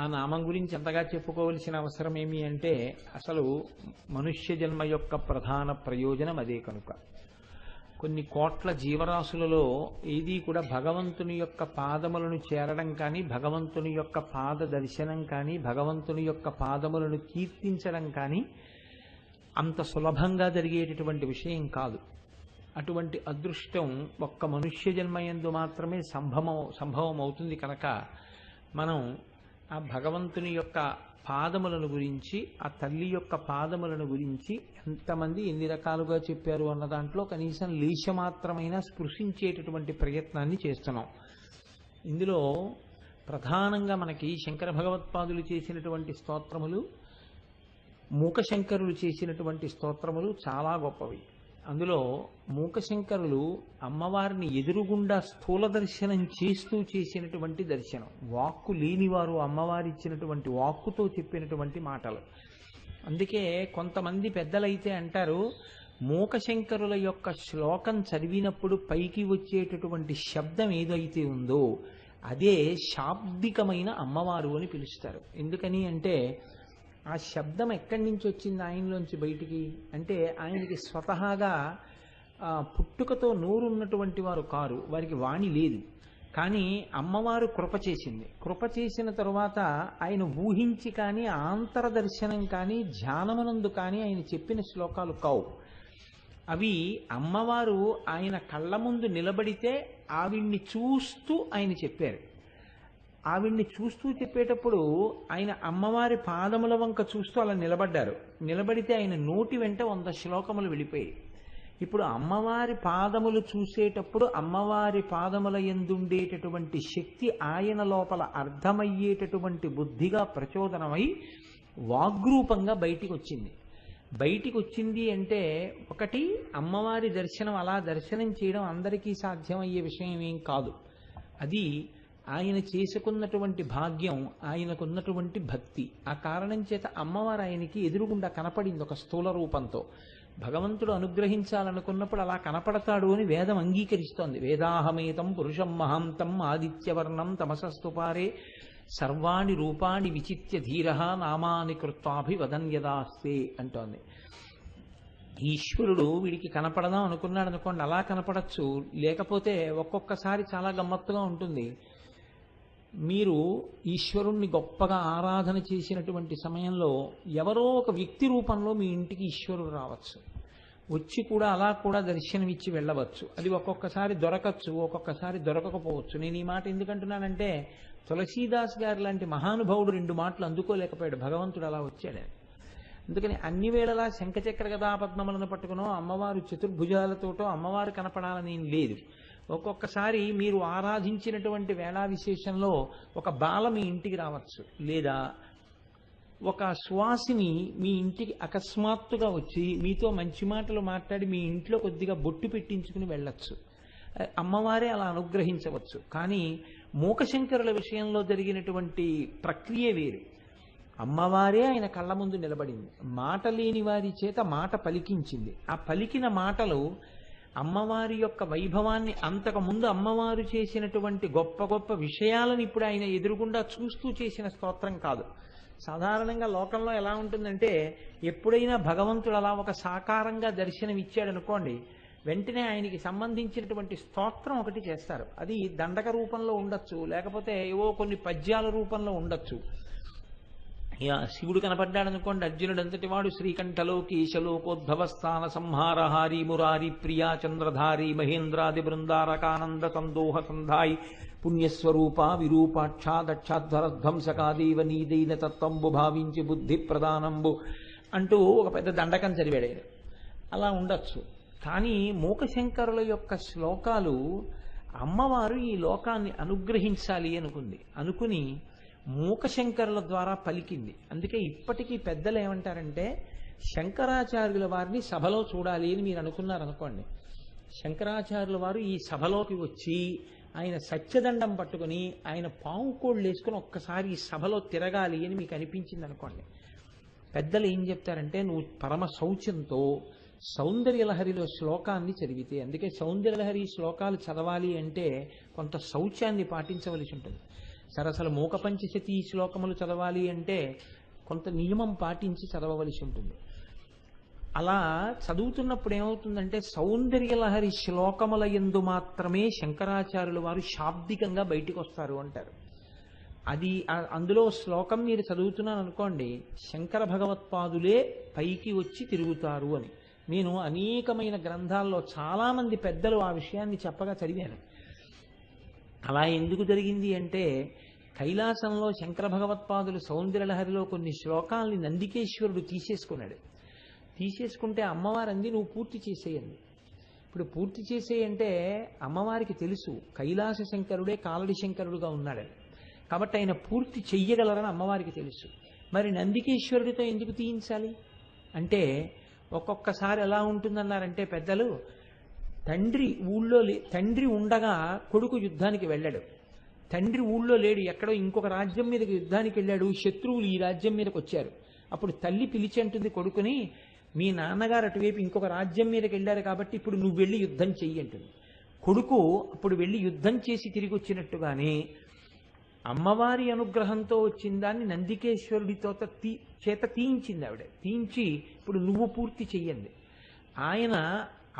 ఆ నామం గురించి అంతగా చెప్పుకోవలసిన అవసరం ఏమి అంటే, అసలు మనుష్య జన్మ యొక్క ప్రధాన ప్రయోజనం అదే కనుక. కొన్ని కోట్ల జీవరాశులలో ఏది కూడా భగవంతుని యొక్క పాదములను చేరడం కానీ, భగవంతుని యొక్క పాద దర్శనం కానీ, భగవంతుని యొక్క పాదములను కీర్తించడం కానీ అంత సులభంగా జరిగేటటువంటి విషయం కాదు. అటువంటి అదృష్టం ఒక్క మనుష్య జన్మయందు మాత్రమే సంభవం అవుతుంది. కనుక మనం ఆ భగవంతుని యొక్క పాదములను గురించి, ఆ తల్లి యొక్క పాదములను గురించి ఎంతమంది ఎన్ని రకాలుగా చెప్పారు అన్న దాంట్లో కనీసం లేశమాత్రమైన స్పృశించేటటువంటి ప్రయత్నాన్ని చేస్తున్నాం. ఇందులో ప్రధానంగా మనకి శంకర భగవత్పాదులు చేసినటువంటి స్తోత్రములు, మూకశంకరులు చేసినటువంటి స్తోత్రములు చాలా గొప్పవి. అందులో మూకశంకరులు అమ్మవారిని ఎదురుగుండా స్థూల దర్శనం చేస్తూ చేసినటువంటి దర్శనం, వాక్కు లేనివారు అమ్మవారి ఇచ్చినటువంటి వాక్కుతో చెప్పినటువంటి మాటలు. అందుకే కొంతమంది పెద్దలైతే అంటారు, మూకశంకరుల యొక్క శ్లోకం చదివినప్పుడు పైకి వచ్చేటటువంటి శబ్దం ఏదైతే ఉందో అదే శాబ్దికమైన అమ్మవారు అని పిలుస్తారు. ఎందుకని అంటే ఆ శబ్దం ఎక్కడి నుంచి వచ్చింది ఆయనలోంచి బయటికి అంటే, ఆయనకి స్వతహాగా పుట్టుకతో నోరున్నటువంటి వారు కారు, వారికి వాణి లేదు. కానీ అమ్మవారు కృప చేసింది. కృప చేసిన తరువాత ఆయన ఊహించి కానీ, ఆంతరదర్శనం కానీ, ధ్యానమునందు కానీ ఆయన చెప్పిన శ్లోకాలు కావు. అవి అమ్మవారు ఆయన కళ్ళ ముందు నిలబడితే ఆవిడ్ని చూస్తూ ఆయన చెప్పారు. ఆవిడ్ని చూస్తూ చెప్పేటప్పుడు ఆయన అమ్మవారి పాదముల వంక చూస్తూ అలా నిలబడ్డారు. నిలబడితే ఆయన నోటి వెంట 100 శ్లోకములు వెళ్ళిపోయాయి. ఇప్పుడు అమ్మవారి పాదములు చూసేటప్పుడు అమ్మవారి పాదముల యందుండేటటువంటి శక్తి ఆయన లోపల అర్థమయ్యేటటువంటి బుద్ధిగా ప్రచోదనమై వాగ్రూపంగా బయటికి వచ్చింది. బయటికి వచ్చింది అంటే, ఒకటి అమ్మవారి దర్శనం, అలా దర్శనం చేయడం అందరికీ సాధ్యమయ్యే విషయం ఏం కాదు. అది ఆయన చేసుకున్నటువంటి భాగ్యం, ఆయనకున్నటువంటి భక్తి. ఆ కారణం చేత అమ్మవారు ఆయనకి ఎదురుగుండా కనపడింది ఒక స్థూల రూపంతో. భగవంతుడు అనుగ్రహించాలనుకున్నప్పుడు అలా కనపడతాడు అని వేదం అంగీకరిస్తోంది. వేదాహమేతం పురుషం మహాంతం ఆదిత్యవర్ణం తమసస్తుపారే సర్వాణి రూపాణి విచిత్య ధీర నామాని కృత్వాభివదన్యదాస్తే అంటోంది. ఈశ్వరుడు వీడికి కనపడదాం అనుకున్నాడు అనుకోండి, అలా కనపడచ్చు. లేకపోతే ఒక్కొక్కసారి చాలా గమ్మత్తుగా ఉంటుంది. మీరు ఈశ్వరుణ్ణి గొప్పగా ఆరాధన చేసినటువంటి సమయంలో ఎవరో ఒక వ్యక్తి రూపంలో మీ ఇంటికి ఈశ్వరుడు రావచ్చు, వచ్చి కూడా అలా కూడా దర్శనమిచ్చి వెళ్ళవచ్చు. అది ఒక్కొక్కసారి దొరకచ్చు, ఒక్కొక్కసారి దొరకకపోవచ్చు. నేను ఈ మాట ఎందుకంటున్నానంటే, తులసీదాస్ గారు లాంటి మహానుభావుడు 2 మాటలు అందుకోలేకపోయాడు, భగవంతుడు అలా వచ్చాడని. అందుకని అన్ని వేళలా శంఖచక్ర గదా పద్మములను పట్టుకునో, అమ్మవారు చతుర్భుజాలతోటో అమ్మవారు కనపడాలని లేదు. ఒక్కొక్కసారి మీరు ఆరాధించినటువంటి వేళా విశేషంలో ఒక బాల మీ ఇంటికి రావచ్చు, లేదా ఒక సువాసిని మీ ఇంటికి అకస్మాత్తుగా వచ్చి మీతో మంచి మాటలు మాట్లాడి మీ ఇంట్లో కొద్దిగా బొట్టు పెట్టించుకుని వెళ్ళొచ్చు. అమ్మవారే అలా అనుగ్రహించవచ్చు. కానీ మూకశంకరుల విషయంలో జరిగినటువంటి ప్రక్రియ వేరు. అమ్మవారే ఆయన కళ్ళ ముందు నిలబడింది. మాట లేని వారి చేత మాట పలికించింది. ఆ పలికిన మాటలు అమ్మవారి యొక్క వైభవాన్ని, అంతకుముందు అమ్మవారు చేసినటువంటి గొప్ప గొప్ప విషయాలను ఇప్పుడు ఆయన ఎదురుగుండా చూస్తూ చేసిన స్తోత్రం కాదు. సాధారణంగా లోకంలో ఎలా ఉంటుందంటే, ఎప్పుడైనా భగవంతుడు అలా ఒక సాకారంగా దర్శనం ఇచ్చాడు అనుకోండి, వెంటనే ఆయనకి సంబంధించినటువంటి స్తోత్రం ఒకటి చేస్తారు. అది దండక రూపంలో ఉండొచ్చు, లేకపోతే ఏవో కొన్ని పద్యాల రూపంలో ఉండొచ్చు. శివుడు కనపడ్డాడు అనుకోండి, అర్జునుడు అంతటి వాడు శ్రీకంఠలోకి ఈశలోకోద్భవస్థాన సంహారహారి మురారి ప్రియా చంద్రధారి మహేంద్రాది బృందారకానంద సందోహ సంధాయి పుణ్యస్వరూప విరూపాక్షా దక్షాధ్వరధ్వంసకాదేవ నీదైన తత్వంబు భావించి బుద్ధి ప్రధానంబు అంటూ ఒక పెద్ద దండకం చదివాడు. అలా ఉండొచ్చు. కానీ మూకశంకరుల యొక్క శ్లోకాలు అమ్మవారు ఈ లోకాన్ని అనుగ్రహించాలి అనుకుని మూకశంకరుల ద్వారా పలికింది. అందుకే ఇప్పటికీ పెద్దలు ఏమంటారంటే, శంకరాచార్యుల వారిని సభలో చూడాలి అని మీరు అనుకున్నారనుకోండి, శంకరాచార్యుల వారు ఈ సభలోకి వచ్చి ఆయన సత్యదండం పట్టుకుని ఆయన పాము కోళ్ళు వేసుకుని ఒక్కసారి ఈ సభలో తిరగాలి అని మీకు అనిపించింది అనుకోండి, పెద్దలు ఏం చెప్తారంటే, నువ్వు పరమ శౌచంతో సౌందర్యలహరిలో శ్లోకాన్ని చదివితే, అందుకే సౌందర్యలహరి శ్లోకాలు చదవాలి అంటే కొంత శౌచాన్ని పాటించవలసి ఉంటుంది. సరసలు మూక పంచశతి శ్లోకములు చదవాలి అంటే కొంత నియమం పాటించి చదవవలసి ఉంటుంది. అలా చదువుతున్నప్పుడు ఏమవుతుందంటే, సౌందర్యలహరి శ్లోకముల యందు మాత్రమే శంకరాచార్యుల వారు శాబ్దికంగా బయటికి వస్తారు అంటారు. అది అందులో శ్లోకం మీరు చదువుతున్నాను అనుకోండి, శంకర భగవత్పాదులే పైకి వచ్చి తిరుగుతారు అని నేను అనేకమైన గ్రంథాల్లో చాలామంది పెద్దలు ఆ విషయాన్ని చెప్పగా చదివాను. అలా ఎందుకు జరిగింది అంటే, కైలాసంలో శంకర భగవత్పాదులు సౌందర్యలహరిలో కొన్ని శ్లోకాలని నందికేశ్వరుడు తీసేసుకుంటే అమ్మవారు అంది, నువ్వు పూర్తి చేసేయండి. ఇప్పుడు పూర్తి చేసేయంటే అమ్మవారికి తెలుసు కైలాస శంకరుడే కాలడి శంకరుడుగా ఉన్నాడని, కాబట్టి ఆయన పూర్తి చెయ్యగలరని అమ్మవారికి తెలుసు. మరి నందికేశ్వరుడితో ఎందుకు తీయించాలి అంటే, ఒక్కొక్కసారి ఎలా ఉంటుందన్నారంటే పెద్దలు, తండ్రి ఉండగా కొడుకు యుద్ధానికి వెళ్ళాడు, తండ్రి ఊళ్ళో లేడు, ఎక్కడో ఇంకొక రాజ్యం మీదకి యుద్ధానికి వెళ్ళాడు, శత్రువులు ఈ రాజ్యం మీదకి వచ్చారు. అప్పుడు తల్లి పిలిచి అంటుంది కొడుకుని, మీ నాన్నగారు అటువైపు ఇంకొక రాజ్యం మీదకి వెళ్ళారు కాబట్టి ఇప్పుడు నువ్వు వెళ్ళి యుద్ధం చెయ్యి అంటుంది. కొడుకు అప్పుడు వెళ్ళి యుద్ధం చేసి తిరిగి వచ్చినట్టుగానే అమ్మవారి అనుగ్రహంతో వచ్చిన దాన్ని నందికేశ్వరుడితో చేత తీయించింది ఆవిడ. తీయించి ఇప్పుడు నువ్వు పూర్తి చెయ్యండి. ఆయన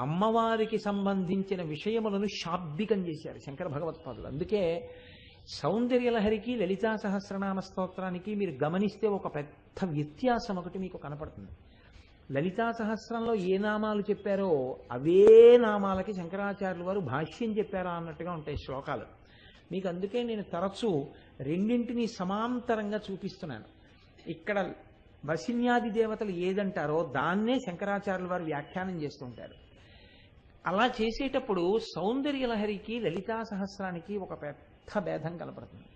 అమ్మవారికి సంబంధించిన విషయములను శాబ్దికం చేశారు శంకర భగవత్పాదులు. అందుకే సౌందర్యలహరికి లలితా సహస్రనామ స్తోత్రానికి మీరు గమనిస్తే ఒక పెద్ద వ్యత్యాసం ఒకటి మీకు కనపడుతుంది. లలితా సహస్రంలో ఏ నామాలు చెప్పారో అవే నామాలకి శంకరాచార్యుల వారు భాష్యం చెప్పారా అన్నట్టుగా ఉంటాయి శ్లోకాలు. మీకు అందుకే నేను తరచూ రెండింటినీ సమాంతరంగా చూపిస్తున్నాను. ఇక్కడ వసిన్యాది దేవతలు ఏదంటారో దాన్నే శంకరాచార్యుల వారు వ్యాఖ్యానం చేస్తుంటారు. అలా చేసేటప్పుడు సౌందర్యలహరికి లలితా సహస్రానికి ఒక పెద్ద భేదం కనపడుతుంది.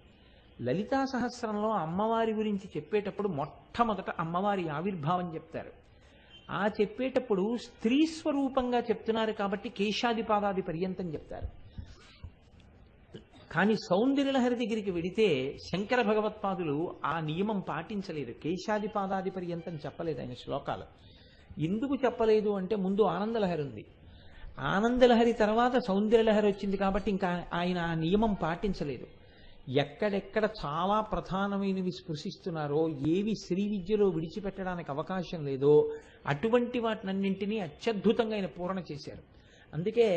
లలితా సహస్రంలో అమ్మవారి గురించి చెప్పేటప్పుడు మొట్టమొదట అమ్మవారి ఆవిర్భావం చెప్తారు. ఆ చెప్పేటప్పుడు స్త్రీ స్వరూపంగా చెప్తున్నారు కాబట్టి కేశాదిపాదాది పర్యంతం చెప్తారు. కానీ సౌందర్యలహరి దగ్గరికి వెడితే శంకర భగవత్పాదులు ఆ నియమం పాటించలేదు, కేశాదిపాదాది పర్యంతం చెప్పలేదు ఆయన శ్లోకాలు. ఎందుకు చెప్పలేదు అంటే, ముందు ఆనందలహరి ఉంది, ఆనందలహరి తర్వాత సౌందర్యలహరి వచ్చింది కాబట్టి ఇంకా ఆయన ఆ నియమం పాటించలేదు. ఎక్కడెక్కడ చాలా ప్రధానమైనవి స్పృశిస్తున్నారో, ఏవి శ్రీ విద్యలో విడిచిపెట్టడానికి అవకాశం లేదో అటువంటి వాటినన్నింటినీ అత్యద్భుతంగా ఆయన పూరణ చేశారు. అందుకే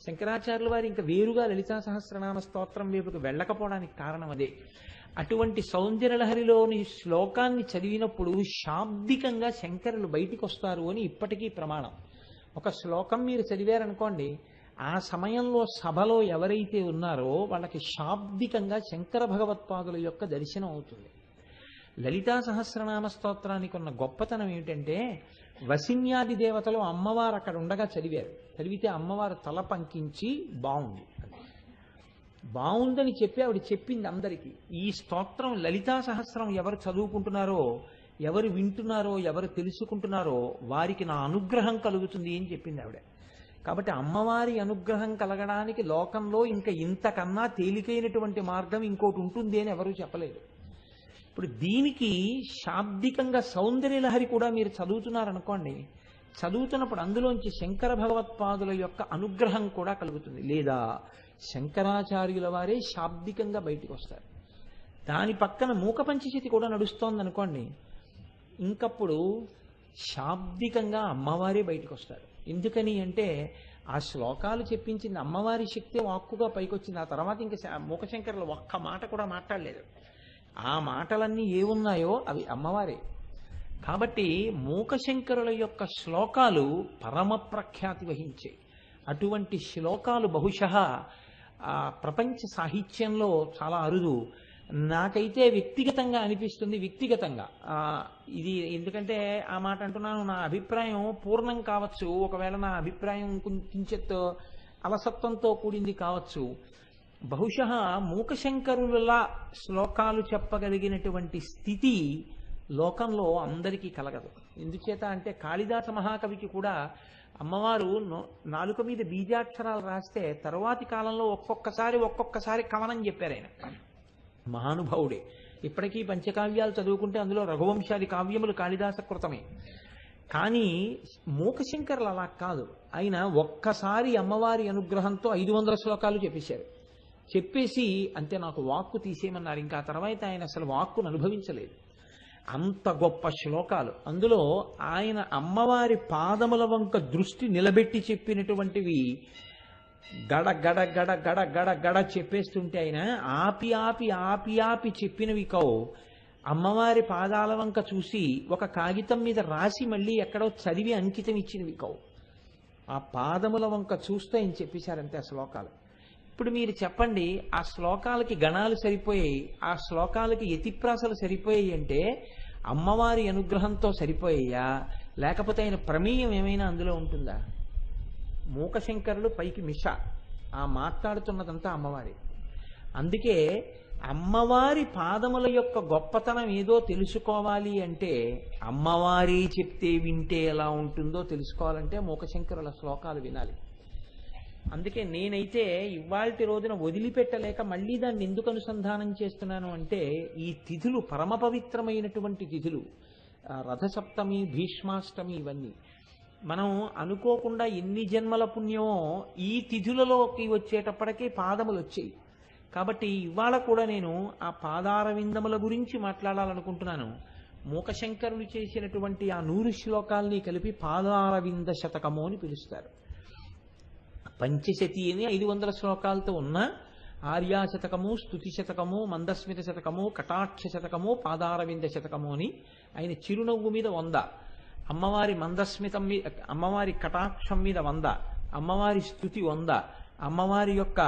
శంకరాచార్యుల వారు ఇంకా వేరుగా లలితా సహస్రనామ స్తోత్రం వైపుకు వెళ్ళకపోవడానికి కారణం అదే. అటువంటి సౌందర్యలహరిలోని శ్లోకాన్ని చదివినప్పుడు శాబ్దికంగా శంకరులు బయటికి వస్తారు అని ఇప్పటికీ ప్రమాణం. ఒక శ్లోకం మీరు చదివారనుకోండి, ఆ సమయంలో సభలో ఎవరైతే ఉన్నారో వాళ్ళకి శాబ్దికంగా శంకర భగవత్పాదుల యొక్క దర్శనం అవుతుంది. లలితా సహస్రనామ స్తోత్రానికి ఉన్న గొప్పతనం ఏమిటంటే, వసిన్యాది దేవతలు అమ్మవారు అక్కడ ఉండగా చదివితే అమ్మవారు తల పంకించి బాగుందని చెప్పి ఆవిడ చెప్పింది అందరికీ. ఈ స్తోత్రం లలితా సహస్రం ఎవరు చదువుకుంటున్నారో, ఎవరు వింటున్నారో, ఎవరు తెలుసుకుంటున్నారో వారికి నా అనుగ్రహం కలుగుతుంది అని చెప్పింది ఆవిడ. కాబట్టి అమ్మవారి అనుగ్రహం కలగడానికి లోకంలో ఇంకా ఇంతకన్నా తేలికైనటువంటి మార్గం ఇంకోటి ఉంటుంది అని ఎవరూ చెప్పలేదు. ఇప్పుడు దీనికి శాబ్దికంగా సౌందర్యలహరి కూడా మీరు చదువుతున్నారనుకోండి, చదువుతున్నప్పుడు అందులోంచి శంకర భగవత్పాదుల యొక్క అనుగ్రహం కూడా కలుగుతుంది. లేదా శంకరాచార్యుల వారే శాబ్దికంగా బయటికి వస్తారు. దాని పక్కన మూక పంచశతి కూడా నడుస్తోంది అనుకోండి, ఇంకప్పుడు శాబ్దికంగా అమ్మవారే బయటకు వస్తారు. ఎందుకని అంటే ఆ శ్లోకాలు చెప్పించింది అమ్మవారి శక్తి వాక్కుగా పైకొచ్చింది. ఆ తర్వాత ఇంకా మూకశంకరులు ఒక్క మాట కూడా మాట్లాడలేదు. ఆ మాటలన్నీ ఏమున్నాయో అవి అమ్మవారే. కాబట్టి మూకశంకరుల యొక్క శ్లోకాలు పరమ ప్రఖ్యాతి వహించే అటువంటి శ్లోకాలు బహుశః ప్రపంచ సాహిత్యంలో చాలా అరుదు. నాకైతే వ్యక్తిగతంగా అనిపిస్తుంది, ఇది ఎందుకంటే ఆ మాట అంటున్నాను, నా అభిప్రాయం పూర్ణం కావచ్చు, ఒకవేళ నా అభిప్రాయం కించిత్ అలసత్వంతో కూడింది కావచ్చు. బహుశః మూకశంకరుల శ్లోకాలు చెప్పగలిగినటువంటి స్థితి లోకంలో అందరికీ కలగదు. ఎందుచేత అంటే కాళిదాస మహాకవికి కూడా అమ్మవారు నాలుక మీద బీజాక్షరాలు రాస్తే తరువాతి కాలంలో ఒక్కొక్కసారి కవనం చెప్పారు ఆయన. మహానుభావుడే. ఇప్పటికీ పంచకావ్యాలు చదువుకుంటే అందులో రఘువంశాది కావ్యములు కాళిదాస కృతమే. కానీ మూకశంకరులు అలా కాదు. ఆయన ఒక్కసారి అమ్మవారి అనుగ్రహంతో 500 శ్లోకాలు చెప్పేశారు. చెప్పేసి అంతే, నాకు వాక్కు తీసేయమన్నారు. ఇంకా తర్వాత ఆయన అసలు వాక్కును అనుభవించలేదు. అంత గొప్ప శ్లోకాలు. అందులో ఆయన అమ్మవారి పాదముల వంక దృష్టి నిలబెట్టి చెప్పినటువంటివి గడ గడ గడ గడ గడ గడ చెప్పేస్తుంటే ఆయన ఆపి ఆపి ఆపి ఆపి చెప్పినవి కావు. అమ్మవారి పాదాల వంక చూసి ఒక కాగితం మీద రాసి మళ్ళీ ఎక్కడో చదివి అంకితం ఇచ్చినవి కావు. ఆ పాదముల వంక చూస్తే ఆయన చెప్పేశారంతే ఆ శ్లోకాలు. ఇప్పుడు మీరు చెప్పండి, ఆ శ్లోకాలకి గణాలు సరిపోయాయి, ఆ శ్లోకాలకి యతిప్రాసలు సరిపోయాయి అంటే అమ్మవారి అనుగ్రహంతో సరిపోయాయా, లేకపోతే ఆయన ప్రమేయం ఏమైనా అందులో ఉంటుందా? మూకశంకరులు పైకి మిష, ఆ మాట్లాడుతున్నదంతా అమ్మవారి. అందుకే అమ్మవారి పాదముల యొక్క గొప్పతనం ఏదో తెలుసుకోవాలి అంటే అమ్మవారి చెప్తే వింటే ఎలా ఉంటుందో తెలుసుకోవాలంటే మూకశంకరుల శ్లోకాలు వినాలి. అందుకే నేనైతే ఇవాల్టి రోజున వదిలిపెట్టలేక మళ్ళీ దాన్ని ఎందుకు అనుసంధానం చేస్తున్నాను అంటే, ఈ తిథులు పరమ పవిత్రమైనటువంటి తిథులు. రథసప్తమి, భీష్మాష్టమి, ఇవన్నీ మనం అనుకోకుండా ఎన్ని జన్మల పుణ్యమో ఈ తిథులలోకి వచ్చేటప్పటికీ పాదములు వచ్చాయి. కాబట్టి ఇవాళ కూడా నేను ఆ పాదార విందముల గురించి మాట్లాడాలనుకుంటున్నాను. మూకశంకరులు చేసినటువంటి ఆ 100 శ్లోకాల్ని కలిపి పాదార వింద శతకము అని పిలుస్తారు. పంచశతి అని 500 శ్లోకాలతో ఉన్న ఆర్యాశతకము, స్తుతి శతకము, మందస్మిత శతకము, కటాక్ష శతకము, పాదారవింద శతకము అని ఆయన చిరునవ్వు మీద 100, అమ్మవారి మందస్మితం మీద, అమ్మవారి కటాక్షం మీద 100, అమ్మవారి స్తుతి 100, అమ్మవారి యొక్క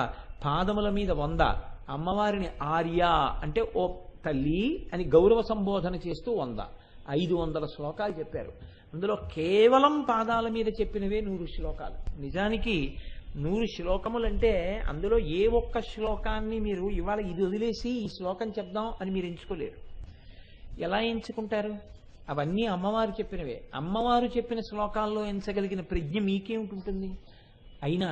పాదముల మీద 100, అమ్మవారిని ఆర్య అంటే ఓ తల్లి అని గౌరవ సంబోధన చేస్తూ 100, 500 శ్లోకాలు చెప్పారు. అందులో కేవలం పాదాల మీద చెప్పినవే 100 శ్లోకాలు. నిజానికి 100 శ్లోకములంటే అందులో ఏ ఒక్క శ్లోకాన్ని మీరు ఇవాళ ఇది వదిలేసి ఈ శ్లోకం చెప్దాం అని మీరు ఎంచుకోలేరు. ఎలా ఎంచుకుంటారు? అవన్నీ అమ్మవారు చెప్పినవే. అమ్మవారు చెప్పిన శ్లోకాల్లో ఎంచగలిగిన ప్రజ్ఞ మీకేమిటి? అయినా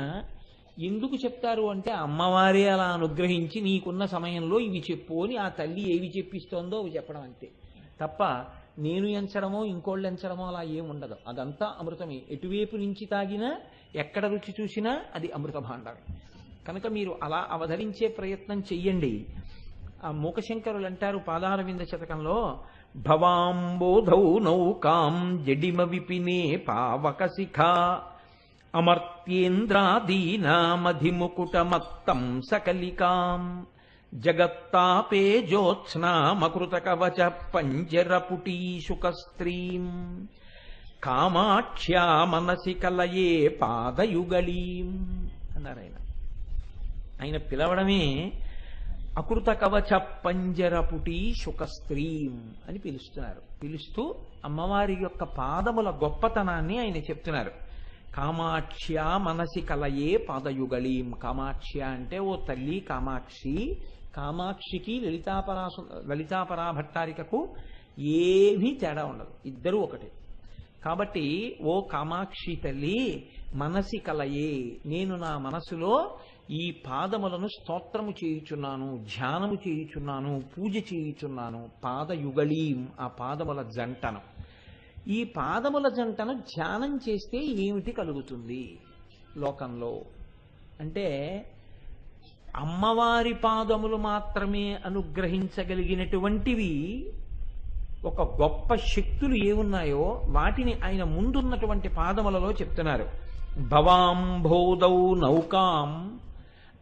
ఎందుకు చెప్తారు అంటే అమ్మవారే అలా అనుగ్రహించి నీకున్న సమయంలో ఇవి చెప్పు అని ఆ తల్లి ఏవి చెప్పిస్తోందో అవి చెప్పడం అంతే తప్ప నేను ఎంచడమో ఇంకోళ్ళు ఎంచడమో అలా ఏముండదు. అదంతా అమృతమే. ఎటువైపు నుంచి తాగినా ఎక్కడ రుచి చూసినా అది అమృత భాండమే. కనుక మీరు అలా అవధరించే ప్రయత్నం చెయ్యండి. ఆ మూకశంకరులు అంటారు పాదారవింద శతకంలో, భవాంబోధౌ నౌకాం జడిమ విపినే పావక శిఖ అమర్త్యేంద్రాదీనామధిముకుటమత్తం సకలికాం జగత్తాపే జ్యోత్స్నామకృత కవచ పంజరపుటీశుకస్త్రీం కామాక్ష్యా మనసి కలయే పాదయుగళీం అన్నారు ఆయన. ఆయన పిలవడమే అకృత కవచ పంజరపుటి శుకస్త్రీం అని పిలుస్తున్నారు. పిలుస్తూ అమ్మవారి యొక్క పాదముల గొప్పతనాన్ని ఆయన చెప్తున్నారు. కామాక్ష్య మనసి కలయే పాదయుగళీం. కామాక్ష్య అంటే ఓ తల్లి కామాక్షి. కామాక్షికి లలితాపరా భట్టారికకు ఏమీ తేడా ఉండదు, ఇద్దరూ ఒకటే. కాబట్టి ఓ కామాక్షి తల్లి మనసి కలయే, నేను నా మనసులో ఈ పాదములను స్తోత్రము చేయుచున్నాను, ధ్యానము చేయుచున్నాను, పూజ చేయుచున్నాను. పాదయుగళీం, ఆ పాదముల జంటను. ఈ పాదముల జంటను ధ్యానం చేస్తే ఏమిటి కలుగుతుంది లోకంలో అంటే, అమ్మవారి పాదములు మాత్రమే అనుగ్రహించగలిగినటువంటివి ఒక గొప్ప శక్తులు ఏమున్నాయో వాటిని ఆయన ముందున్నటువంటి పాదములలో చెప్తున్నారు. భవాంభోదౌ నౌకాం,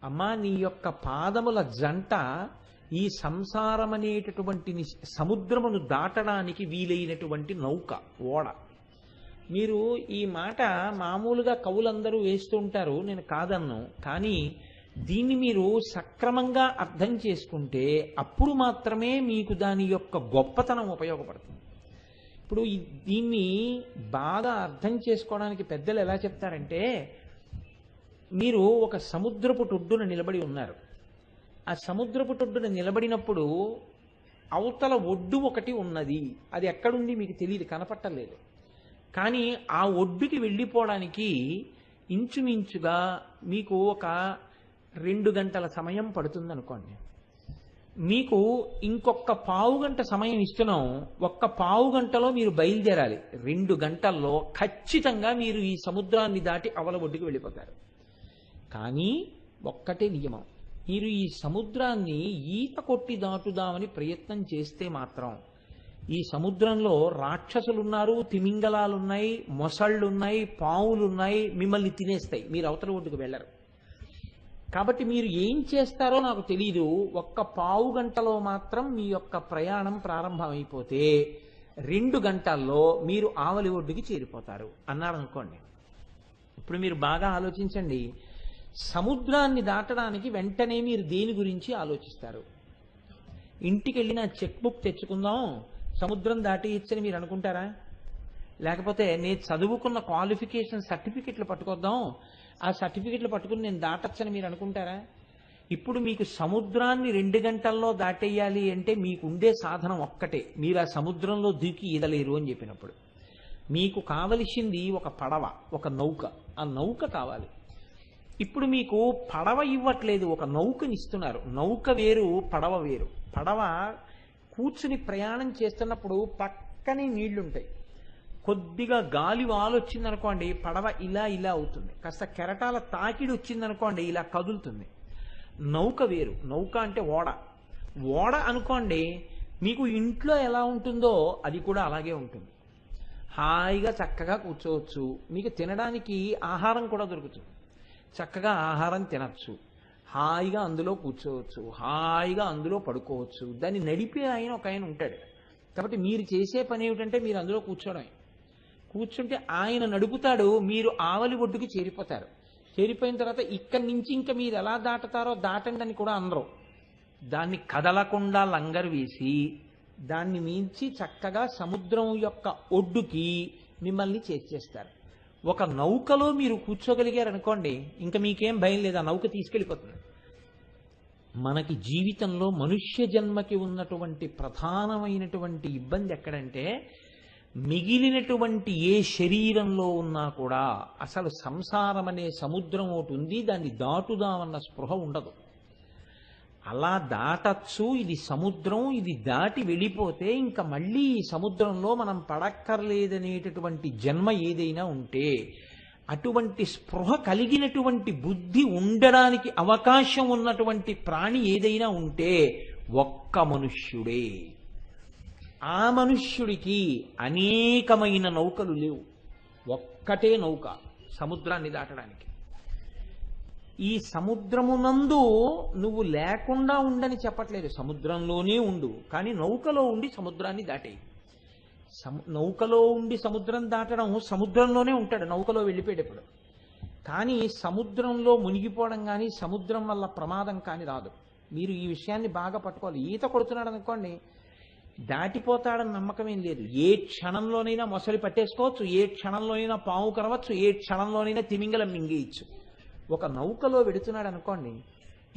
అమ్మా నీ యొక్క పాదముల జంట ఈ సంసారం అనేటటువంటి సముద్రమును దాటడానికి వీలైనటువంటి నౌక, ఓడ. మీరు ఈ మాట మామూలుగా కవులందరూ వేస్తూ ఉంటారు, నేను కాదన్ను. కానీ దీన్ని మీరు సక్రమంగా అర్థం చేసుకుంటే అప్పుడు మాత్రమే మీకు దాని యొక్క గొప్పతనం ఉపయోగపడుతుంది. ఇప్పుడు దీన్ని బాగా అర్థం చేసుకోవడానికి పెద్దలు ఎలా చెప్తారంటే, మీరు ఒక సముద్రపు టొడ్డున నిలబడి ఉన్నారు. ఆ సముద్రపు టొడ్డున నిలబడినప్పుడు అవతల ఒడ్డు ఒకటి ఉన్నది, అది ఎక్కడుంది మీకు తెలియదు, కనపట్టలేదు. కానీ ఆ ఒడ్డుకి వెళ్ళిపోవడానికి ఇంచుమించుగా మీకు ఒక 2 గంటల సమయం పడుతుంది అనుకోండి. మీకు ఇంకొక పావు గంట సమయం ఇస్తున్నాం, ఒక్క పావు గంటలో మీరు బయలుదేరాలి. 2 గంటల్లో ఖచ్చితంగా మీరు ఈ సముద్రాన్ని దాటి అవల ఒడ్డుకి వెళ్ళిపోతారు. కానీ ఒక్కటే నియమం, మీరు ఈ సముద్రాన్ని ఈత కొట్టి దాటుదామని ప్రయత్నం చేస్తే మాత్రం ఈ సముద్రంలో రాక్షసులున్నారు, తిమింగలాలున్నాయి, మొసళ్ళున్నాయి, పావులున్నాయి, మిమ్మల్ని తినేస్తాయి, మీరు అవతల ఒడ్డుకు వెళ్ళరు. కాబట్టి మీరు ఏం చేస్తారో నాకు తెలీదు, ఒక్క పావు గంటలో మాత్రం మీ యొక్క ప్రయాణం ప్రారంభమైపోతే 2 గంటల్లో మీరు ఆవలి ఒడ్డుకి చేరిపోతారు అన్నారు అనుకోండి. ఇప్పుడు మీరు బాగా ఆలోచించండి, సముద్రాన్ని దాటడానికి వెంటనే మీరు దేని గురించి ఆలోచిస్తారు? ఇంటికి వెళ్ళిన చెక్ బుక్ తెచ్చుకుందాం, సముద్రం దాటి ఇచ్చని మీరు అనుకుంటారా? లేకపోతే నేను చదువుకున్న క్వాలిఫికేషన్ సర్టిఫికెట్లు పట్టుకొద్దాం, ఆ సర్టిఫికెట్లు పట్టుకుని నేను దాటచ్చని మీరు అనుకుంటారా? ఇప్పుడు మీకు సముద్రాన్ని 2 గంటల్లో దాటేయాలి అంటే మీకు ఉండే సాధనం ఒక్కటే, మీరు ఆ సముద్రంలో దూకి ఈదలేరు అని చెప్పినప్పుడు. మీకు కావలసింది ఒక పడవ, ఒక నౌక. ఆ నౌక కావాలి. ఇప్పుడు మీకు పడవ ఇవ్వట్లేదు, ఒక నౌకని ఇస్తున్నారు. నౌక వేరు, పడవ వేరు. పడవ కూర్చుని ప్రయాణం చేస్తున్నప్పుడు పక్కనే నీళ్లుంటాయి. కొద్దిగా గాలి వాలు వచ్చిందనుకోండి, పడవ ఇలా ఇలా అవుతుంది. కాస్త కెరటాల తాకిడి వచ్చిందనుకోండి, ఇలా కదులుతుంది. నౌక వేరు. నౌక అంటే ఓడ. ఓడ అనుకోండి, మీకు ఇంట్లో ఎలా ఉంటుందో అది కూడా అలాగే ఉంటుంది. హాయిగా చక్కగా కూర్చోవచ్చు, మీకు తినడానికి ఆహారం కూడా దొరుకుతుంది, చక్కగా ఆహారం తినచ్చు, హాయిగా అందులో కూర్చోవచ్చు, హాయిగా అందులో పడుకోవచ్చు. దాన్ని నడిపే ఆయన ఒక ఆయన ఉంటాడు. కాబట్టి మీరు చేసే పని ఏమిటంటే మీరు అందులో కూర్చోవడమే. కూర్చుంటే ఆయన నడుపుతాడు, మీరు ఆవలి ఒడ్డుకి చేరిపోతారు. చేరిపోయిన తర్వాత ఇక్కడి నుంచి ఇంకా మీరు ఎలా దాటుతారో దాటండి అని కూడా అనరు. దాన్ని కదలకుండా లంగరు వేసి దాన్ని మించి చక్కగా సముద్రం యొక్క ఒడ్డుకి మిమ్మల్ని చేర్చేస్తారు. ఒక నౌకలో మీరు కూర్చోగలిగారు అనుకోండి, ఇంకా మీకేం భయం లేదు, ఆ నౌక తీసుకెళ్ళిపోతుంది. మనకి జీవితంలో మనుష్య జన్మకి ఉన్నటువంటి ప్రధానమైనటువంటి ఇబ్బంది ఎక్కడంటే, మిగిలినటువంటి ఏ శరీరంలో ఉన్నా కూడా అసలు సంసారం అనే సముద్రం ఒకటి ఉంది, దాన్ని దాటుదామన్న స్పృహ ఉండదు. అలా దాటచ్చు, ఇది సముద్రం, ఇది దాటి వెళ్ళిపోతే ఇంకా మళ్ళీ ఈ సముద్రంలో మనం పడక్కర్లేదనేటటువంటి జన్మ ఏదైనా ఉంటే, అటువంటి స్పృహ కలిగినటువంటి బుద్ధి ఉండడానికి అవకాశం ఉన్నటువంటి ప్రాణి ఏదైనా ఉంటే ఒక్క మనుష్యుడే. ఆ మనుష్యుడికి అనేకమైన నౌకలు లేవు, ఒక్కటే నౌక సముద్రాన్ని దాటడానికి. ఈ సముద్రమునందు నువ్వు లేకుండా ఉండని చెప్పట్లేదు, సముద్రంలోనే ఉండు, కానీ నౌకలో ఉండి సముద్రాన్ని దాటేయి. నౌకలో ఉండి సముద్రం దాటడం, సముద్రంలోనే ఉంటాడు నౌకలో వెళ్ళిపోయేటప్పుడు. కానీ సముద్రంలో మునిగిపోవడం కానీ సముద్రం వల్ల ప్రమాదం కానీ రాదు. మీరు ఈ విషయాన్ని బాగా పట్టుకోవాలి. ఈత కొడుతున్నాడు అనుకోండి, దాటిపోతాడని నమ్మకం ఏం లేదు. ఏ క్షణంలోనైనా మొసలి పట్టేసుకోవచ్చు, ఏ క్షణంలోనైనా పాము కరవచ్చు, ఏ క్షణంలోనైనా తిమింగలం మింగేయచ్చు. ఒక నౌకలో వెడుతున్నాడు అనుకోండి,